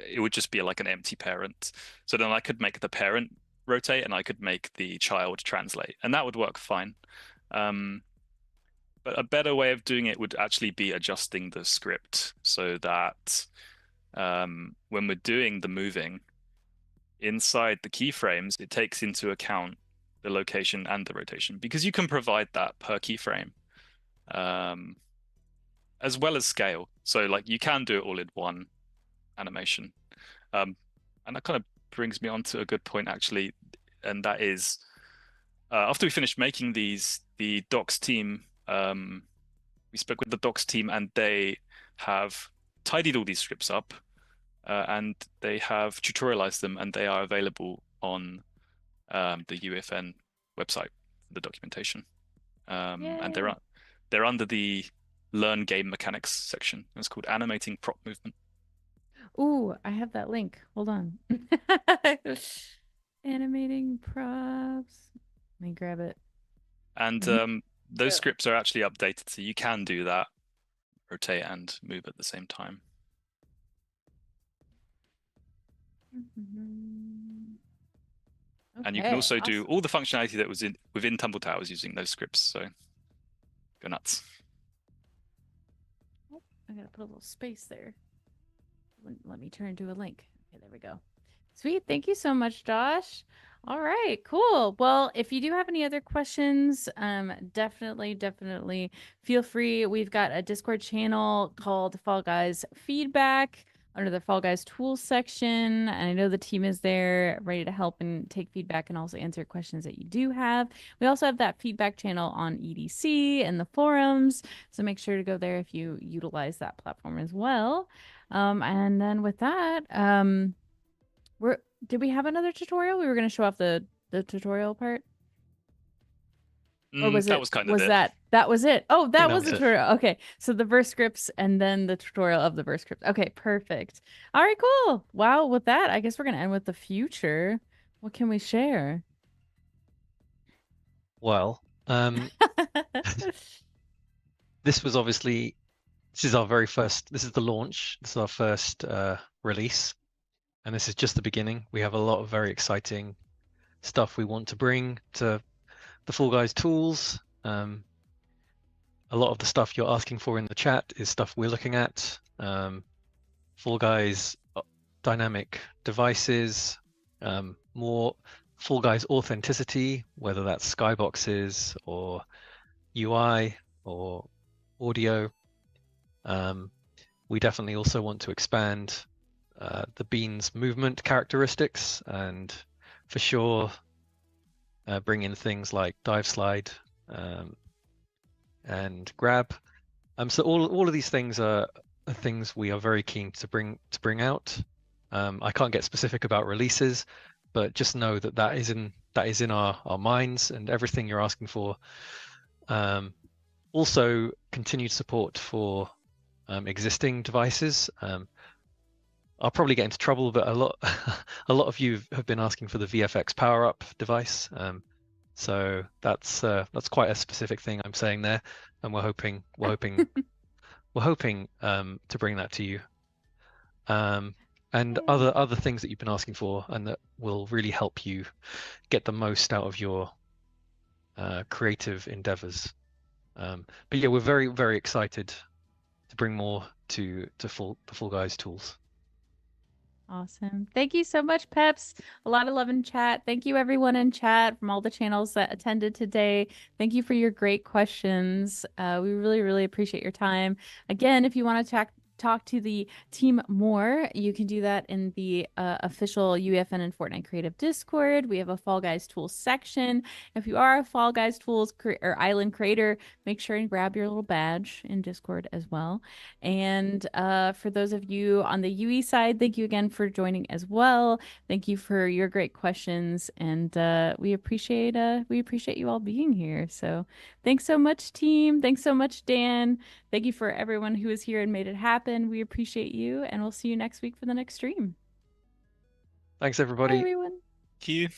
it would just be like an empty parent. So then I could make the parent rotate, and I could make the child translate, and that would work fine. But a better way of doing it would actually be adjusting the script so that when we're doing the moving inside the keyframes, it takes into account the location and the rotation, because you can provide that per keyframe, as well as scale. So like you can do it all in one animation. And that kind of brings me on to a good point actually, and that is after we finished making these, the docs team, we spoke with the docs team, and they have tidied all these scripts up, and they have tutorialized them, and they are available on the UEFN website, the documentation, and they're under the Learn Game Mechanics section. It's called Animating Prop Movement. Ooh, I have that link. Hold on. Animating props. Let me grab it. And Mhm. those Yeah. scripts are actually updated, so you can do that, rotate and move at the same time. And you can Okay, also do awesome. all the functionality that was within Tumble Towers using those scripts. So go nuts. Oh, I gotta put a little space there. Wouldn't let me turn to a link. Okay, there we go. Sweet. Thank you so much, Josh. All right, cool. Well, if you do have any other questions, definitely feel free. We've got a Discord channel called Fall Guys Feedback under the Fall Guys Tools section. And I know the team is there ready to help and take feedback and also answer questions that you do have. We also have that feedback channel on EDC and the forums. So make sure to go there if you utilize that platform as well. And then with that, did we have another tutorial? We were going to show off the tutorial part, or That was kind of was it. that was it? Oh, I that think that was was the it. tutorial. Okay, so the verse scripts and then the tutorial of the verse scripts. Okay, perfect. All right, cool. Wow, with that, I guess we're gonna end with the future. What can we share? Well, this was obviously this is the launch. This is our first release, and this is just the beginning. We have a lot of very exciting stuff we want to bring to the Fall Guys tools. A lot of the stuff you're asking for in the chat is stuff we're looking at. Fall Guys dynamic devices, more Fall Guys authenticity, whether that's skyboxes or UI or audio. We definitely also want to expand the beans movement characteristics and for sure bring in things like dive slide and grab. So all of these things are things we are very keen to bring out. I can't get specific about releases, but just know that that is in our minds and everything you're asking for. Also, continued support for existing devices. I'll probably get into trouble, but a lot of you have been asking for the VFX Power Up device. So that's quite a specific thing I'm saying there, and we're hoping to bring that to you. And other things that you've been asking for, and that will really help you get the most out of your creative endeavors. But yeah, we're very, very excited to bring more to the Fall Guys tools. Awesome. Thank you so much, Peps. A lot of love in chat. Thank you, everyone in chat from all the channels that attended today. Thank you for your great questions. We really, really appreciate your time. Again, if you want to talk to the team more, you can do that in the official UEFN and Fortnite Creative Discord. We have a Fall Guys Tools section. If you are a Fall Guys Tools or Island creator, make sure and grab your little badge in Discord as well. And for those of you on the UE side, thank you again for joining as well. Thank you for your great questions, and we appreciate you all being here. So thanks so much, team. Thanks so much, Dan. Thank you for everyone who was here and made it happen. We appreciate you, and we'll see you next week for the next stream. Thanks, everybody. Bye, everyone. Thank you.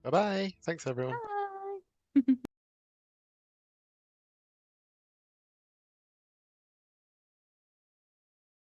Bye-bye. Thanks, everyone. Bye.